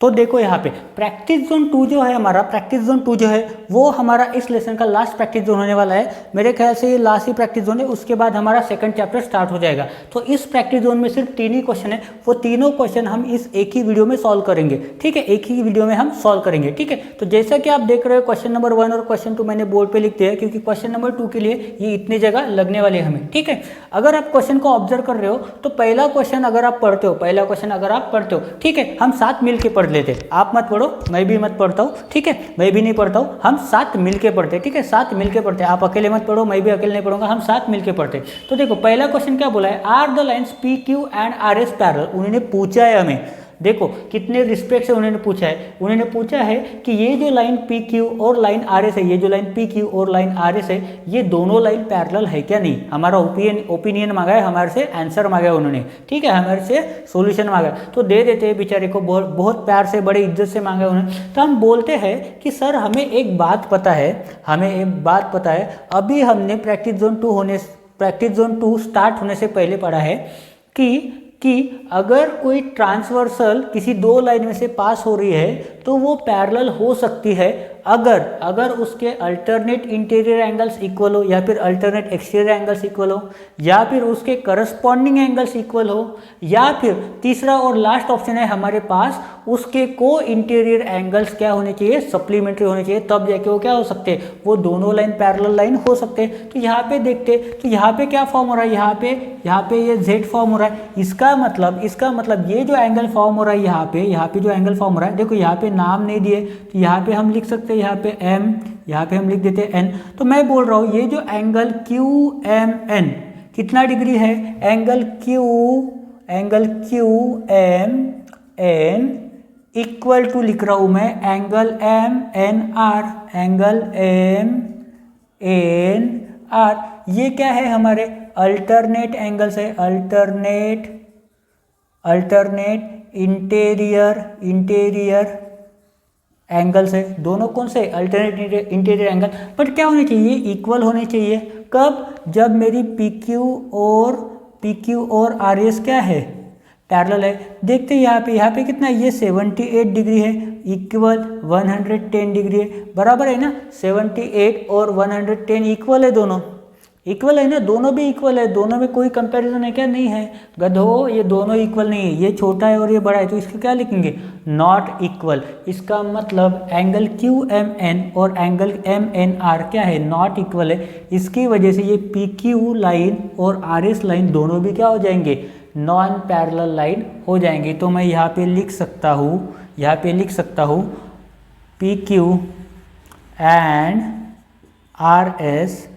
तो देखो यहाँ पे प्रैक्टिस जोन 2 जो है हमारा, प्रैक्टिस जोन 2 जो है वो हमारा इस लेसन का लास्ट प्रैक्टिस जोन होने वाला है। मेरे ख्याल से ये लास्ट ही प्रैक्टिस जोन है, उसके बाद हमारा सेकंड चैप्टर स्टार्ट हो जाएगा। तो इस प्रैक्टिस जोन में सिर्फ 3 ही क्वेश्चन है, वो तीनों क्वेश्चन हम इस एक ही वीडियो में सॉल्व करेंगे, ठीक है, एक ही वीडियो में हम सॉल्व करेंगे, ठीक है। तो जैसा कि आप देख रहे हो क्वेश्चन नंबर 1 और क्वेश्चन 2 मैंने बोर्ड पे लिख दिया है, क्योंकि क्वेश्चन नंबर 2 के लिए ये इतनी जगह लगने वाली है हमें, ठीक है। अगर आप क्वेश्चन को ऑब्जर्व कर रहे हो तो पहला क्वेश्चन अगर आप पढ़ते हो, पहला क्वेश्चन अगर आप पढ़ते हो, ठीक है, हम साथ मिलके पढ़ लेते, आप मत पढ़ो, मैं भी मत पढ़ता हूँ, ठीक है, मैं भी नहीं पढ़ता हूँ, हम साथ मिलके पढ़ते, ठीक है, साथ मिलके पढ़ते, आप अकेले मत पढ़ो, मैं भी अकेले नहीं पढ़ूंगा, हम साथ मिलके पढ़ते। तो देखो पहला क्वेश्चन क्या बोला है, are the lines P Q and R S parallel, उन्होंने पूछा है हमें, देखो कितने रिस्पेक्ट से उन्होंने पूछा है, उन्होंने पूछा है कि ये जो लाइन पी क्यू और लाइन आर एस है, ये जो लाइन पी क्यू और लाइन आर एस है, ये दोनों लाइन पैरेलल है क्या नहीं। हमारा ओपिनियन मांगा है, हमारे से आंसर मांगा है उन्होंने, ठीक है, हमारे से सॉल्यूशन मांगा है, तो दे देते हैं बेचारे को, बहुत प्यार से बड़े इज्जत से मांगा है उन्होंने। तो हम बोलते हैं कि सर हमें एक बात पता है, हमें एक बात पता है, अभी हमने प्रैक्टिस जोन 2 स्टार्ट होने से पहले पढ़ा है कि अगर कोई ट्रांसवर्सल किसी 2 लाइन में से पास हो रही है तो वो पैरेलल हो सकती है अगर उसके अल्टरनेट इंटीरियर एंगल्स इक्वल हो, या फिर अल्टरनेट एक्सटीरियर एंगल्स इक्वल हो, या फिर उसके करस्पॉन्डिंग एंगल्स इक्वल हो, या फिर तीसरा और लास्ट ऑप्शन है हमारे पास, उसके को इंटीरियर एंगल्स क्या होने चाहिए, सप्लीमेंट्री होने चाहिए, तब जाके वो क्या हो सकते हैं, वो दोनों लाइन पैरेलल लाइन हो सकते हैं। तो यहाँ पे देखते, तो यहाँ पे क्या फॉर्म हो रहा है, यहाँ पे ये जेड फॉर्म हो रहा है, इसका मतलब ये जो एंगल फॉर्म हो रहा है यहाँ पे जो एंगल फॉर्म हो रहा है, देखो यहाँ पे नाम नहीं दिए, तो यहाँ पे हम लिख सकते हैं, यहाँ पे m, यहाँ पे हम लिख देते हैं n। तो मैं बोल रहा हूँ ये जो एंगल क्यू एम एन कितना डिग्री है, angle Q M N equal to लिख रहा हूँ मैं angle M N R, angle M N R, ये क्या है हमारे अल्टरनेट एंगल्स है, अल्टरनेट इंटीरियर एंगल्स है, दोनों कौन से अल्टरनेट इंटीरियर एंगल, बट क्या होने चाहिए, इक्वल होने चाहिए, कब, जब मेरी पी क्यू और आर एस क्या है, पैरेलल है। देखते हैं यहाँ पे कितना है, ये 78 डिग्री है, इक्वल 110 डिग्री है, बराबर है ना, 78 और 110 इक्वल है, दोनों इक्वल है ना, दोनों भी इक्वल है, दोनों में कोई कंपैरिजन है क्या, नहीं है गधो, ये दोनों इक्वल नहीं है, ये छोटा है और ये बड़ा है, तो इसको क्या लिखेंगे, नॉट इक्वल। इसका मतलब एंगल क्यू एम एन और एंगल एम एन आर क्या है, नॉट इक्वल है, इसकी वजह से ये पी क्यू लाइन और आर एस लाइन दोनों भी क्या हो जाएंगे, नॉन पैरेलल लाइन हो जाएंगे। तो मैं यहाँ पे लिख सकता हूँ P Q and R S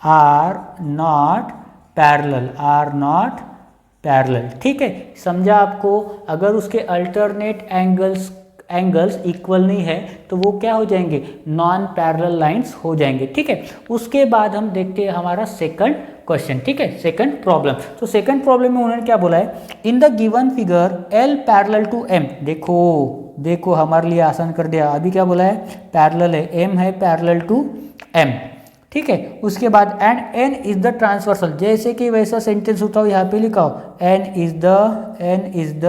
R not parallel, ठीक है, समझा आपको। अगर उसके अल्टरनेट एंगल्स इक्वल नहीं है तो वो क्या हो जाएंगे, नॉन पैरेलल लाइंस हो जाएंगे, ठीक है। उसके बाद हम देखते हैं हमारा सेकंड क्वेश्चन, ठीक है, सेकंड प्रॉब्लम। तो सेकंड प्रॉब्लम में उन्होंने क्या बोला है, in the given figure L parallel to M, देखो हमारे लिए आसान कर दिया, अभी क्या बोला है, पैरेलल है, M है पैरेलल टू M, ठीक है। उसके बाद and n is the transversal, जैसे कि वैसा सेंटेंस होता हो यहाँ पे लिखा हो, n इज द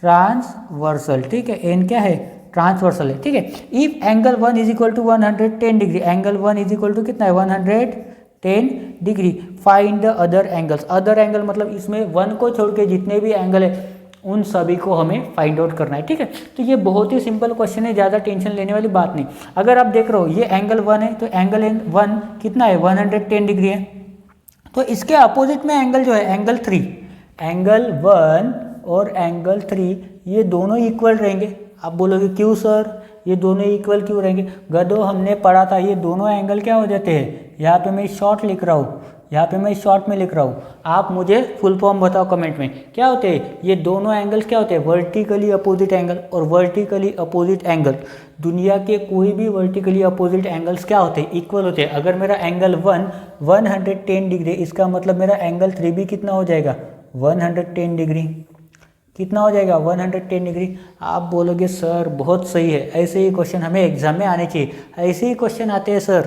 ट्रांसवर्सल, ठीक है, n क्या है, ट्रांसवर्सल है, ठीक है। If angle 1 is equal to 110 degree, angle 1 is equal to कितना है, 110 degree, find the other angles, other angle मतलब इसमें 1 को छोड़ के जितने भी एंगल है उन सभी को हमें फाइंड आउट करना है, ठीक है। तो ये बहुत ही सिंपल क्वेश्चन है, ज़्यादा टेंशन लेने वाली बात नहीं। अगर आप देख रहे हो ये एंगल 1 है, तो एंगल 1 कितना है, 110 डिग्री है, तो इसके अपोजिट में एंगल जो है एंगल 3, एंगल 1 और एंगल 3 ये दोनों इक्वल रहेंगे। आप बोलोगे क्यों सर, ये दोनों इक्वल क्यों रहेंगे, गधो हमने पढ़ा था ये दोनों एंगल क्या हो जाते हैं, यहाँ पे मैं शॉर्ट लिख रहा हूँ, यहाँ पे मैं शॉर्ट में लिख रहा हूँ, आप मुझे फुल फॉर्म बताओ कमेंट में, क्या होते हैं ये दोनों एंगल्स, क्या होते हैं, वर्टिकली अपोजिट एंगल और वर्टिकली अपोजिट एंगल। दुनिया के कोई भी वर्टिकली अपोजिट एंगल्स क्या होते हैं, इक्वल होते हैं। अगर मेरा एंगल 1 110 डिग्री, इसका मतलब मेरा एंगल 3 भी कितना हो जाएगा, 110 डिग्री, कितना हो जाएगा, 110 डिग्री। आप बोलोगे सर बहुत सही है, ऐसे ही क्वेश्चन हमें एग्जाम में आने चाहिए, ऐसे ही क्वेश्चन आते हैं सर,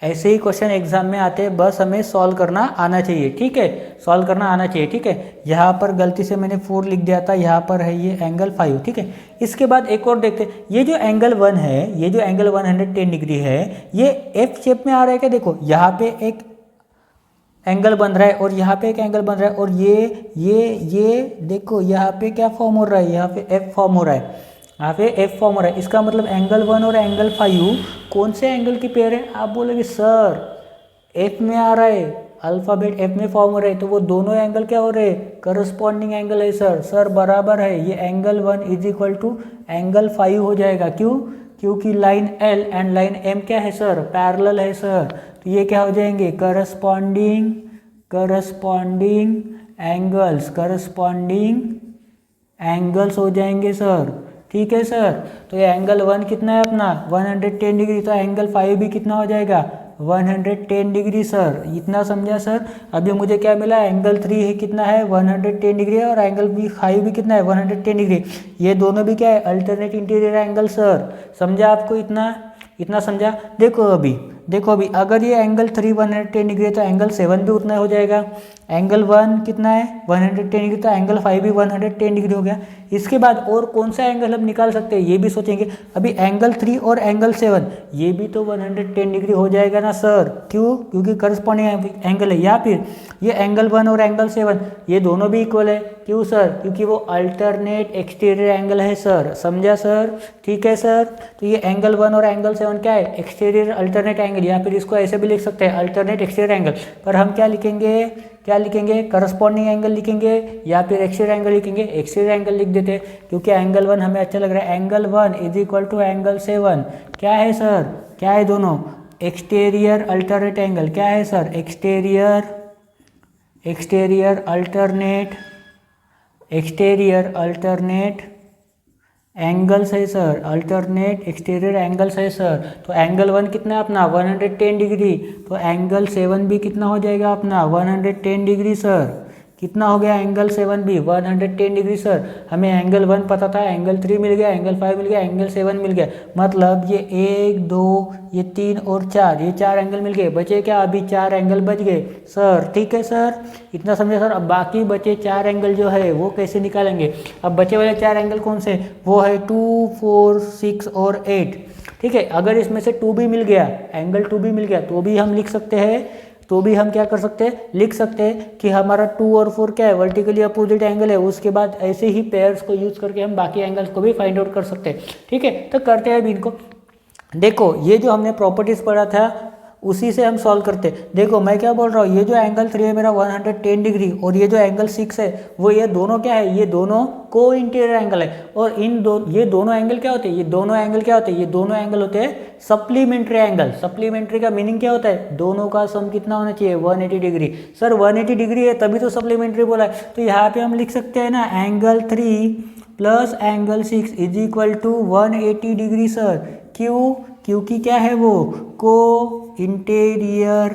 ऐसे ही क्वेश्चन एग्जाम में आते हैं, बस हमें सॉल्व करना आना चाहिए, ठीक है, सॉल्व करना आना चाहिए, ठीक है। यहाँ पर गलती से मैंने 4 लिख दिया था, यहाँ पर है ये एंगल 5, ठीक है। इसके बाद एक और देखते हैं, ये जो एंगल 1 है, ये जो एंगल 110 डिग्री है, ये एफ शेप में आ रहा है क्या? देखो यहाँ पे एक एंगल बन रहा है और यहाँ पे एक एंगल बन रहा है, और ये देखो यहाँ पे क्या फॉर्म हो रहा है, यहाँ पे एफ फॉर्म हो रहा है, यहाँ पे एफ फॉर्म हो रहा है। इसका मतलब एंगल 1 और एंगल 5 कौन से एंगल की पेयर है? आप बोलोगे सर एफ में आ रहा है, अल्फ़ाबेट एफ में फॉर्म हो रहा है, तो वो दोनों एंगल क्या हो रहे हैं? करस्पॉन्डिंग एंगल है सर। सर बराबर है, ये angle 1 is equal to angle 5 हो जाएगा। क्यों? क्योंकि line L and line M क्या है सर? पैरेलल है सर। तो ये क्या हो जाएंगे? करस्पॉन्डिंग एंगल्स हो जाएंगे सर, ठीक है सर। तो ये एंगल 1 कितना है अपना? 110 डिग्री। तो एंगल 5 भी कितना हो जाएगा? 110 डिग्री सर। इतना समझा सर? अभी मुझे क्या मिला? एंगल 3 है, कितना है? 110 डिग्री है, और एंगल 5 भी कितना है? 110 डिग्री। ये दोनों भी क्या है? Alternate interior angle sir. समझा आपको? इतना समझा? देखो अभी अगर ये एंगल 3 110 डिग्री है तो एंगल 7 भी उतना हो जाएगा। एंगल 1 कितना है? 110 डिग्री, तो एंगल 5 भी 110 डिग्री हो गया। इसके बाद और कौन सा एंगल हम निकाल सकते हैं, ये भी सोचेंगे। अभी एंगल 3 और एंगल 7 ये भी तो 110 डिग्री हो जाएगा ना सर। क्यों? क्योंकि करस्पॉन्डिंग एंगल है। या फिर ये एंगल 1 और एंगल 7 ये दोनों भी इक्वल है। क्यों सर? क्योंकि वो अल्टरनेट एक्सटीरियर एंगल है सर। समझा सर? ठीक है सर। तो ये एंगल 1 और एंगल 7 क्या है? एक्सटीरियर अल्टरनेट एंगल, या फिर इसको ऐसे भी लिख सकते हैं, अल्टरनेट एक्सटीरियर एंगल। पर हम क्या लिखेंगे? करस्पॉन्डिंग एंगल लिखेंगे या फिर एक्सटीरियर एंगल लिखेंगे? एक्सटीरियर एंगल लिख देते, क्योंकि एंगल 1 हमें अच्छा लग रहा है। Angle 1 is equal to angle 7 क्या है सर? क्या है दोनों? Exterior alternate angle. क्या है सर? एक्सटीरियर अल्टरनेट एंगल्स है सर। अल्टरनेट एक्सटीरियर एंगल्स है सर। तो एंगल 1 कितना है अपना? 110 डिग्री। तो एंगल 7 भी कितना हो जाएगा अपना? 110 डिग्री सर। कितना हो गया? एंगल 7 भी 110 डिग्री सर। हमें एंगल 1 पता था, एंगल 3 मिल गया, एंगल 5 मिल गया, एंगल 7 मिल गया। मतलब ये 1 2 ये 3 और 4, ये 4 एंगल मिल गए। बचे क्या? अभी 4 एंगल बच गए सर। ठीक है सर, इतना समझे सर। अब बाकी बचे 4 एंगल जो है वो कैसे निकालेंगे? अब बचे वाले 4 एंगल कौन से? वो है 2 4 6 और 8। ठीक है, अगर इसमें से 2 भी मिल गया, एंगल 2 भी मिल गया, तो भी हम लिख सकते हैं, तो भी हम क्या कर सकते हैं? लिख सकते हैं कि हमारा 2 और 4 क्या है? वर्टिकली अपोजिट एंगल है। उसके बाद ऐसे ही पेयर्स को यूज करके हम बाकी एंगल्स को भी फाइंड आउट कर सकते हैं। ठीक है, तो करते हैं अभी इनको। देखो ये जो हमने प्रॉपर्टीज पढ़ा था उसी से हम सॉल्व करते। देखो मैं क्या बोल रहा हूँ, ये जो एंगल 3 है मेरा 110 डिग्री, और ये जो एंगल 6 है वो, ये दोनों क्या है? ये दोनों को इंटीरियर एंगल है। और ये दोनों एंगल क्या होते हैं? ये दोनों एंगल क्या होते हैं? ये दोनों एंगल होते हैं सप्लीमेंट्री एंगल। सप्लीमेंट्री का मीनिंग क्या होता है? दोनों का सम कितना होना चाहिए? 180 डिग्री। सर 180 डिग्री है तभी तो सप्लीमेंट्री बोला है। तो यहाँ पे हम लिख सकते हैं ना, angle 3 plus angle 6 is equal to 180 degree sir. क्यों? क्योंकि क्या है वो? को इंटीरियर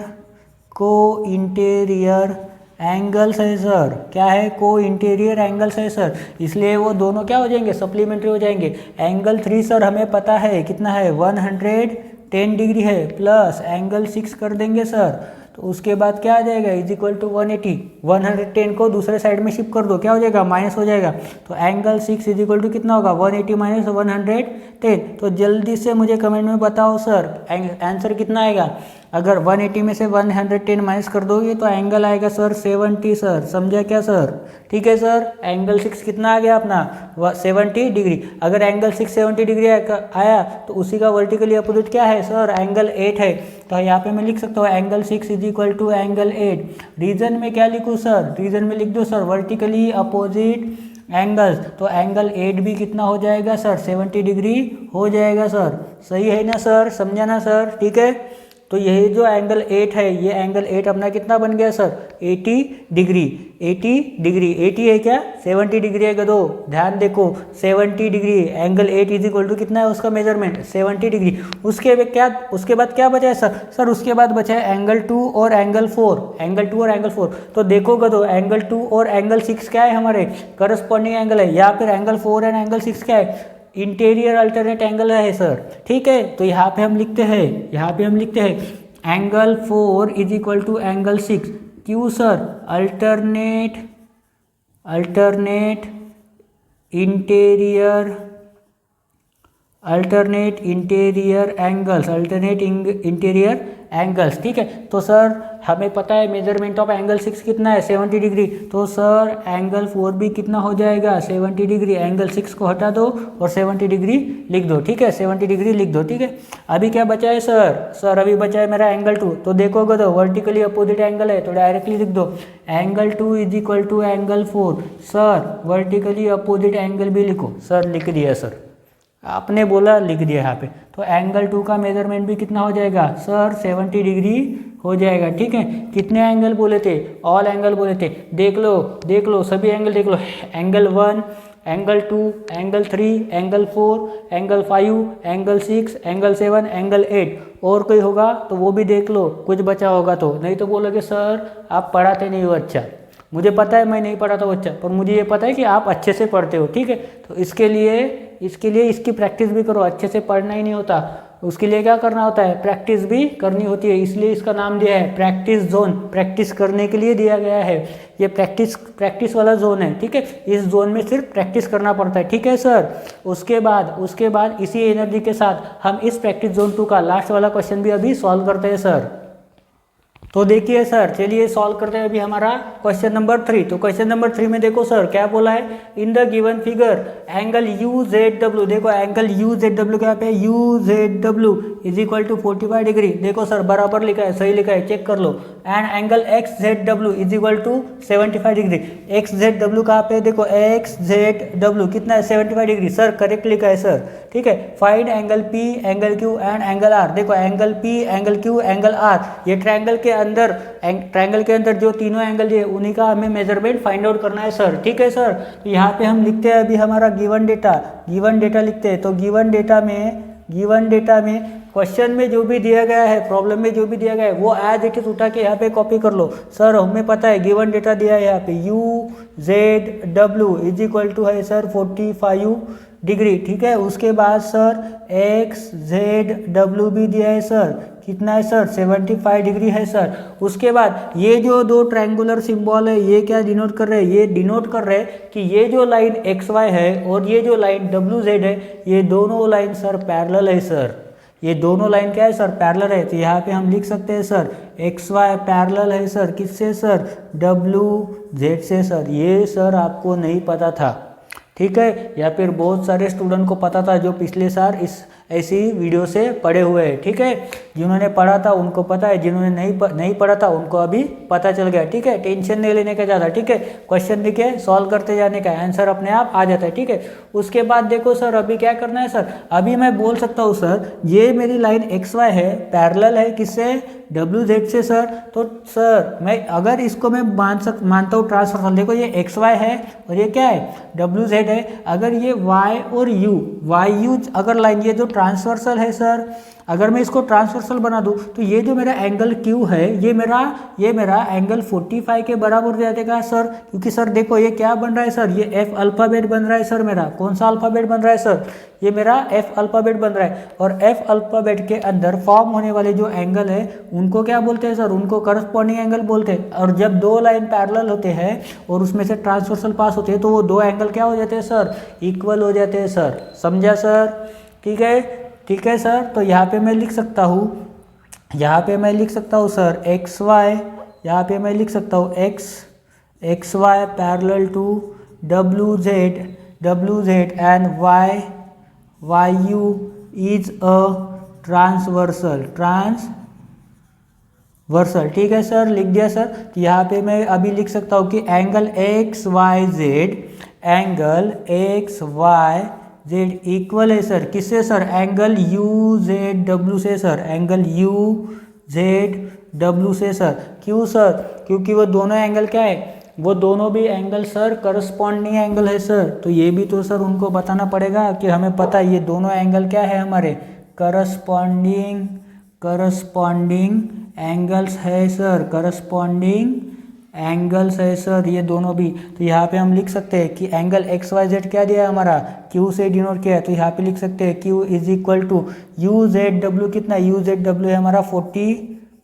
एंगल्स है सर। क्या है? को इंटीरियर एंगल्स है सर, इसलिए वो दोनों क्या हो जाएंगे? सप्लीमेंट्री हो जाएंगे। एंगल 3 सर हमें पता है कितना है? 110 डिग्री है, प्लस एंगल 6 कर देंगे सर, तो उसके बाद क्या आ जाएगा? Is equal to 180। 110 को दूसरे साइड में शिफ्ट कर दो, क्या हो जाएगा? माइनस हो जाएगा। तो एंगल 6 इज इक्वल टू कितना होगा? 180 माइनस 110। तो जल्दी से मुझे कमेंट में बताओ सर आंसर कितना आएगा। अगर 180 में से 110 माइनस कर दोगे तो एंगल आएगा सर 70 सर। समझा क्या सर? ठीक है सर, एंगल 6 कितना आ गया अपना? 70 डिग्री। अगर एंगल 6 70 डिग्री आया तो उसी का वर्टिकली अपोजिट क्या है सर? एंगल 8 है। तो यहाँ पे मैं लिख सकता हूँ angle 6 is equal to angle 8। Reason में क्या लिखूँ सर? रीजन में लिख दो सर वर्टिकली अपोजिट एंगल्स। तो एंगल 8 भी कितना हो जाएगा सर? 70 डिग्री हो जाएगा सर। सही है ना सर? समझा ना सर? ठीक है, तो यही जो एंगल 8 है, ये एंगल 8 अपना कितना बन गया सर? 80 डिग्री। 80 है क्या? 70 डिग्री है गधो। ध्यान देखो 70 degree, angle 8 is equal to कितना है उसका मेजरमेंट? 70 डिग्री। उसके बाद क्या बचा है सर? सर उसके बाद बचा है एंगल 2 और एंगल 4। तो देखो गधो, एंगल 2 और एंगल 6 क्या है? हमारे करस्पॉन्डिंग एंगल है। या फिर एंगल 4 एंड एंगल 6 क्या है? इंटीरियर अल्टरनेट एंगल है सर। ठीक है, तो यहाँ पे हम लिखते हैं angle 4 is equal to angle 6, क्यों सर? अल्टरनेट इंटीरियर एंगल्स, ठीक है। तो सर हमें पता है मेजरमेंट ऑफ एंगल 6 कितना है, 70 डिग्री। तो सर एंगल 4 भी कितना हो जाएगा, 70 डिग्री। एंगल 6 को हटा दो और 70 डिग्री लिख दो, ठीक है, 70 डिग्री लिख दो, ठीक है। अभी क्या बचा है सर अभी बचा है मेरा एंगल 2। तो देखोगे तो वर्टिकली अपोजिट एंगल है, तो डायरेक्टली लिख दो angle 2 is equal to angle 4। Sir vertically opposite angle भी लिखो। सर लिख दिया सर, आपने बोला लिख दिया यहाँ पे। तो एंगल 2 का मेजरमेंट भी कितना हो जाएगा सर, 70 डिग्री हो जाएगा, ठीक है। कितने एंगल बोले थे, ऑल एंगल बोले थे। देख लो सभी एंगल देख लो, angle 1, angle 2, angle 3, angle 4, angle 5, angle 6, angle 7, angle 8। और कोई होगा तो वो भी देख लो, कुछ बचा होगा तो। नहीं तो बोलोगे सर आप पढ़ाते नहीं हो अच्छा। मुझे पता है मैं नहीं पढ़ाता हूँ अच्छा, पर मुझे ये पता है कि आप अच्छे से पढ़ते हो, ठीक है। तो इसके लिए इसकी प्रैक्टिस भी करो। अच्छे से पढ़ना ही नहीं होता, उसके लिए क्या करना होता है, प्रैक्टिस भी करनी होती है। इसलिए इसका नाम दिया है प्रैक्टिस जोन, प्रैक्टिस करने के लिए दिया गया है। ये प्रैक्टिस वाला जोन है, ठीक है। इस जोन में सिर्फ प्रैक्टिस करना पड़ता है, ठीक है सर। उसके बाद इसी एनर्जी के साथ हम इस प्रैक्टिस जोन 2 का लास्ट वाला क्वेश्चन भी अभी सॉल्व करते हैं सर। तो देखिए सर, चलिए सॉल्व करते हैं अभी हमारा क्वेश्चन नंबर 3। तो क्वेश्चन नंबर 3 में देखो सर क्या बोला है, in the given figure angle UZW, देखो एंगल UZW क्या पे, UZW is equal to 45 degree. देखो सर बराबर लिखा है, सही लिखा है, चेक कर लो। And angle XZW is equal to 75 degree. XZW कहाँ पे, देखो XZW कितना है, 75 डिग्री। सर करेक्ट लिखा है सर, ठीक है। Find angle P, angle Q and angle R। देखो angle P, angle Q, angle R, ये ट्रायंगल के अंदर जो तीनों एंगल है उन्हीं का हमें मेजरमेंट फाइंड आउट करना है सर, ठीक है सर। तो यहाँ पे हम लिखते हैं अभी हमारा गिवन डेटा लिखते हैं। तो गिवन डेटा में क्वेश्चन में जो भी दिया गया है, प्रॉब्लम में जो भी दिया गया है वो एज इट इज उठा के यहाँ पे कॉपी कर लो। सर हमें पता है गिवन डेटा दिया है यहाँ पे UZW इज इक्वल टू है सर 45 डिग्री, ठीक है। उसके बाद सर XZW भी दिया है सर, कितना है सर, 75 डिग्री है सर। उसके बाद ये जो दो ट्रायंगुलर सिंबल है ये क्या डिनोट कर रहे हैं, ये डिनोट कर रहे हैं कि ये जो लाइन XY है और ये जो लाइन WZ है, ये दोनों लाइन सर पैरेलल है सर। ये दोनों लाइन क्या है सर, पैरेलल है। तो यहाँ पे हम लिख सकते हैं सर XY पैरेलल है सर, किससे सर, WZ से सर। ये सर आपको नहीं पता था, ठीक है, या फिर बहुत सारे स्टूडेंट को पता था जो पिछले साल इस ऐसी वीडियो से पढ़े हुए हैं, ठीक है। जिन्होंने पढ़ा था उनको पता है, जिन्होंने नहीं पढ़ा था उनको अभी पता चल गया, ठीक है। टेंशन नहीं लेने का ज़्यादा, ठीक है। क्वेश्चन लिखे सॉल्व करते जाने का, आंसर अपने आप आ जाता है, ठीक है। उसके बाद देखो सर अभी क्या करना है सर, अभी मैं बोल सकता हूँ सर ये मेरी लाइन XY है, पैरेलल है किससे, WZ से सर। तो सर मैं अगर इसको मैं मानता हूँ ट्रांसफर्सल, देखो ये XY है और ये क्या है, WZ है। अगर ये Y और YU अगर लाइन, ये जो ट्रांसवर्सल है सर, अगर मैं इसको ट्रांसवर्सल बना दूं तो ये जो मेरा एंगल Q है ये मेरा एंगल 45 के बराबर हो जाएगा सर। क्योंकि सर देखो ये क्या बन रहा है सर, ये F अल्फाबेट बन रहा है सर। मेरा कौन सा अल्फाबेट बन रहा है सर, ये मेरा F अल्फाबेट बन रहा है। और F अल्फाबेट के अंदर फॉर्म होने वाले जो एंगल है उनको क्या बोलते हैं सर, उनको करस्पॉन्डिंग एंगल बोलते हैं। और जब दो लाइन पैरेलल होते हैं और उसमें से ट्रांसवर्सल पास होते हैं तो वो दो एंगल क्या हो जाते हैं सर, इक्वल हो जाते हैं सर। समझा सर, ठीक है सर। तो यहाँ पे मैं लिख सकता हूँ सर XY, यहाँ पे मैं लिख सकता हूँ XY parallel to WZ and YU is a transversal, ठीक है सर, लिख दिया सर। तो यहाँ पे मैं अभी लिख सकता हूँ कि एंगल XYZ इक्वल है सर किससे सर, एंगल UZW से सर, एंगल UZW से सर। क्यों सर, क्योंकि वो दोनों एंगल क्या है, वो दोनों भी एंगल सर करस्पॉन्डिंग एंगल है सर। तो ये भी तो सर उनको बताना पड़ेगा कि हमें पता है ये दोनों एंगल क्या है हमारे, करस्पॉन्डिंग एंगल्स है सर, करस्पॉन्डिंग एंगल्स है सर ये दोनों भी। तो यहाँ पे हम लिख सकते हैं कि एंगल XYZ क्या दिया है हमारा, Q से डिनोट किया है। तो यहाँ पे लिख सकते हैं Q is equal to UZW, कितना UZW है हमारा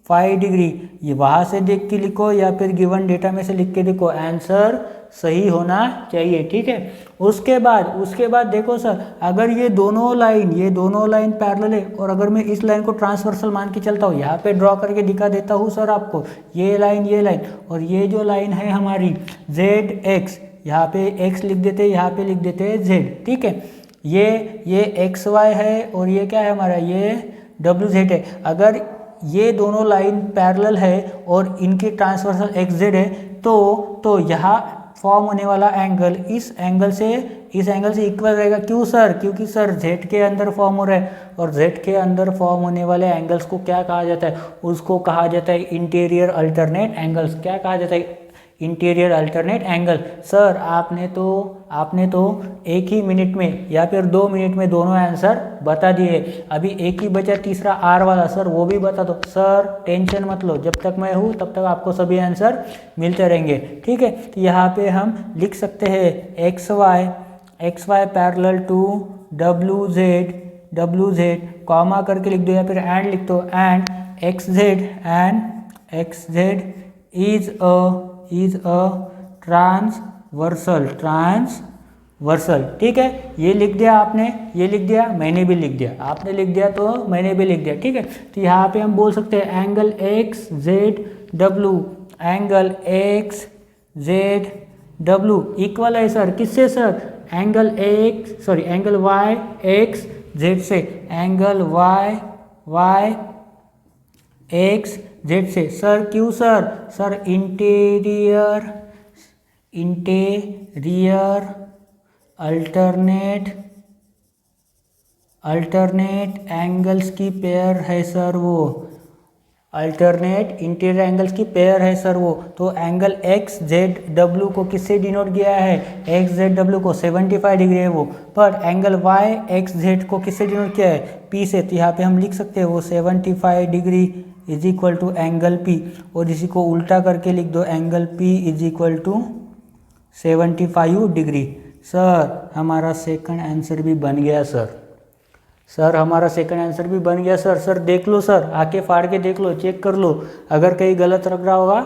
5 डिग्री। ये वहाँ से देख के लिखो या फिर गिवन डेटा में से लिख के देखो, आंसर सही होना चाहिए। ठीक है, उसके बाद देखो सर, अगर ये दोनों लाइन पैरेलल है और अगर मैं इस लाइन को ट्रांसवर्सल मान के चलता हूँ, यहाँ पे ड्रॉ करके दिखा देता हूँ सर आपको, ये लाइन और ये जो लाइन है हमारी जेड एक्स, यहाँ पे x लिख देते हैं, यहाँ पे लिख देते हैं z। ठीक है, ये एक्स वाई है और ये क्या है हमारा, ये डब्ल्यू जेड है। अगर ये दोनों लाइन पैरेलल है और इनकी ट्रांसवर्सल एक्स जेड है तो यहाँ फॉर्म होने वाला एंगल इस एंगल से इक्वल रहेगा। क्यों सर? क्योंकि सर z के अंदर फॉर्म हो रहा है और z के अंदर फॉर्म होने वाले एंगल्स को क्या कहा जाता है? उसको कहा जाता है इंटीरियर अल्टरनेट एंगल्स। क्या कहा जाता है? Interior alternate angle. सर आपने तो एक ही मिनट में या फिर 2 मिनट में दोनों आंसर बता दिए। अभी एक ही बचा तीसरा आर वाला, सर वो भी बता दो। सर टेंशन मत लो, जब तक मैं हूँ तब तक आपको सभी आंसर मिलते रहेंगे। ठीक है, तो यहाँ पे हम लिख सकते हैं X Y parallel to W Z comma करके लिख दो या फिर एंड लिख दो, and X Z is a transversal. ठीक है, ये लिख दिया आपने, ये लिख दिया, मैंने भी लिख दिया, आपने लिख दिया तो मैंने भी लिख दिया। ठीक है, तो यहाँ पे हम बोल सकते हैं angle X Z W equal है सर किससे sir? Angle Y X Z से, एंगल वाई एक्स जेड से। सर क्यों sir? Sir interior alternate angles की पेयर है सर वो, अल्टरनेट इंटीरियर एंगल्स की पेयर है सर वो। तो एंगल एक्स जेड डब्ल्यू को किससे डिनोट किया है? एक्स जेड डब्ल्यू को 75 डिग्री है वो, पर एंगल वाई एक्स जेड को किससे डिनोट किया है? पी से। तो यहाँ पे हम लिख सकते हैं वो 75 degree is equal to angle P, और इसी को उल्टा करके लिख दो, angle P is equal to 75 degree. Sir हमारा सेकंड आंसर भी बन गया सर हमारा सेकंड आंसर भी बन गया सर देख लो सर, आके फाड़ के देख लो, चेक कर लो। अगर कहीं गलत लग रहा होगा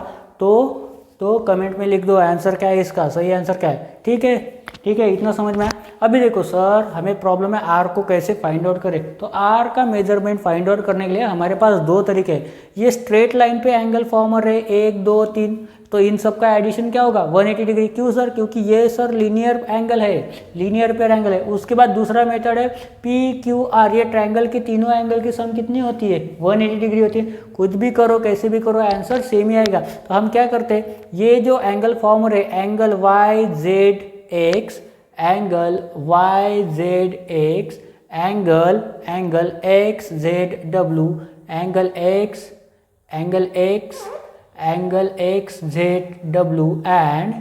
तो कमेंट में लिख दो आंसर क्या है इसका, सही आंसर क्या है। ठीक है, इतना समझ में आया। अभी देखो सर, हमें प्रॉब्लम है आर को कैसे फाइंड आउट करें। तो आर का मेजरमेंट फाइंड आउट करने के लिए हमारे पास 2 तरीके हैं। ये स्ट्रेट लाइन पे एंगल फॉर्म हो रहे 1 2 3, तो इन सब का एडिशन क्या होगा? 180 डिग्री। क्यों सर? क्योंकि ये सर लीनियर एंगल है, लीनियर पेयर एंगल है। उसके बाद दूसरा मेथड है पी क्यू आर, ये ट्रायंगल के तीनों एंगल की सम कितनी होती है? 180 डिग्री होती है। कुछ भी करो, कैसे भी करो, आंसर सेम ही आएगा। तो हम क्या करते हैं, ये जो एंगल फॉर्म हो रहे angle Y Z X, angle Y Z X, angle X Z W, angle X Z W and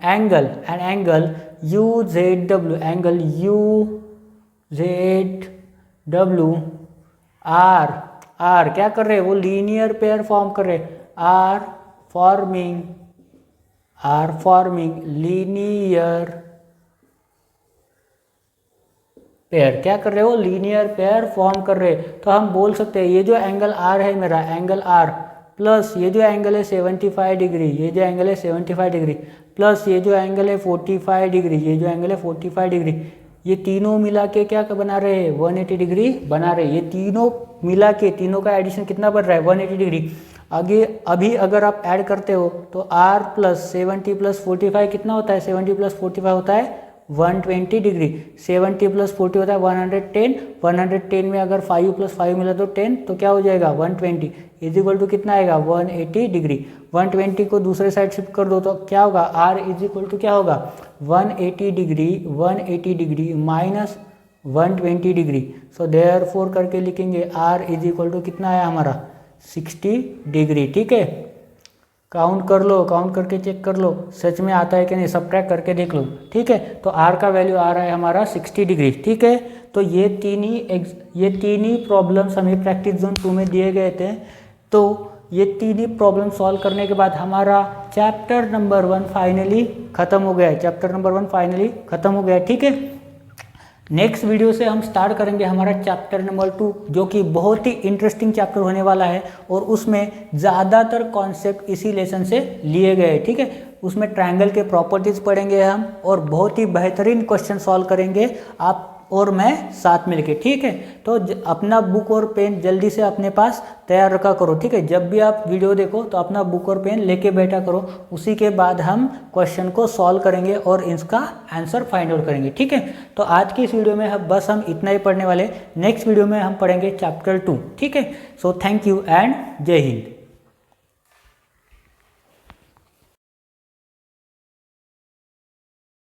angle U Z W, angle U Z W are क्या कर रहे हैं? वो लीनियर पेयर फॉर्म कर रहे, are forming linear pair. क्या कर रहे हो? लीनियर पेयर फॉर्म कर रहे। तो हम बोल सकते हैं ये जो एंगल आर है मेरा, एंगल आर प्लस ये जो एंगल है 75 डिग्री, ये जो एंगल है 75 डिग्री, प्लस ये जो एंगल है 45 डिग्री, ये जो एंगल है 45 डिग्री, ये तीनों मिला के क्या बना रहे हैं? 180 डिग्री बना रहे। ये तीनों मिला के, तीनों का एडिशन कितना बन रहा है? 180 डिग्री। आगे अभी अगर आप ऐड करते हो तो r प्लस 70 प्लस 45 कितना होता है? 70 प्लस 45 होता है 120 डिग्री। 70 प्लस 40 होता है 110। 110 में अगर 5 प्लस 5 मिला तो 10, तो क्या हो जाएगा? 120 इज इक्वल टू कितना आएगा? 180 डिग्री। 120 को दूसरे साइड शिफ्ट कर दो तो क्या होगा? r इज इक्वल टू क्या होगा? 180 degree minus 120 degree. So therefore करके लिखेंगे r इज इक्वल टू कितना आया हमारा? 60 डिग्री। ठीक है, काउंट कर लो, काउंट करके चेक कर लो सच में आता है कि नहीं, सब्ट्रैक्ट करके देख लो। ठीक है, तो r का वैल्यू आ रहा है हमारा 60 डिग्री। ठीक है, तो ये तीन ही प्रॉब्लम्स हमें प्रैक्टिस जोन 2 में दिए गए थे। तो ये तीन ही प्रॉब्लम सॉल्व करने के बाद हमारा चैप्टर नंबर 1 फाइनली खत्म हो गया है। ठीक है, नेक्स्ट वीडियो से हम स्टार्ट करेंगे हमारा चैप्टर नंबर 2, जो कि बहुत ही इंटरेस्टिंग चैप्टर होने वाला है और उसमें ज़्यादातर कॉन्सेप्ट इसी लेसन से लिए गए, ठीक है। उसमें ट्रायंगल के प्रॉपर्टीज़ पढ़ेंगे हम और बहुत ही बेहतरीन क्वेश्चन सॉल्व करेंगे आप और मैं साथ मिलके, ठीक है। तो अपना बुक और पेन जल्दी से अपने पास तैयार रखा करो, ठीक है। जब भी आप वीडियो देखो तो अपना बुक और पेन लेके बैठा करो, उसी के बाद हम क्वेश्चन को सॉल्व करेंगे और इसका आंसर फाइंड आउट करेंगे, ठीक है। तो आज की इस वीडियो में हम इतना ही पढ़ने वाले। नेक्स्ट वीडियो में हम पढ़ेंगे चैप्टर 2, ठीक है। सो थैंक यू एंड जय हिंद।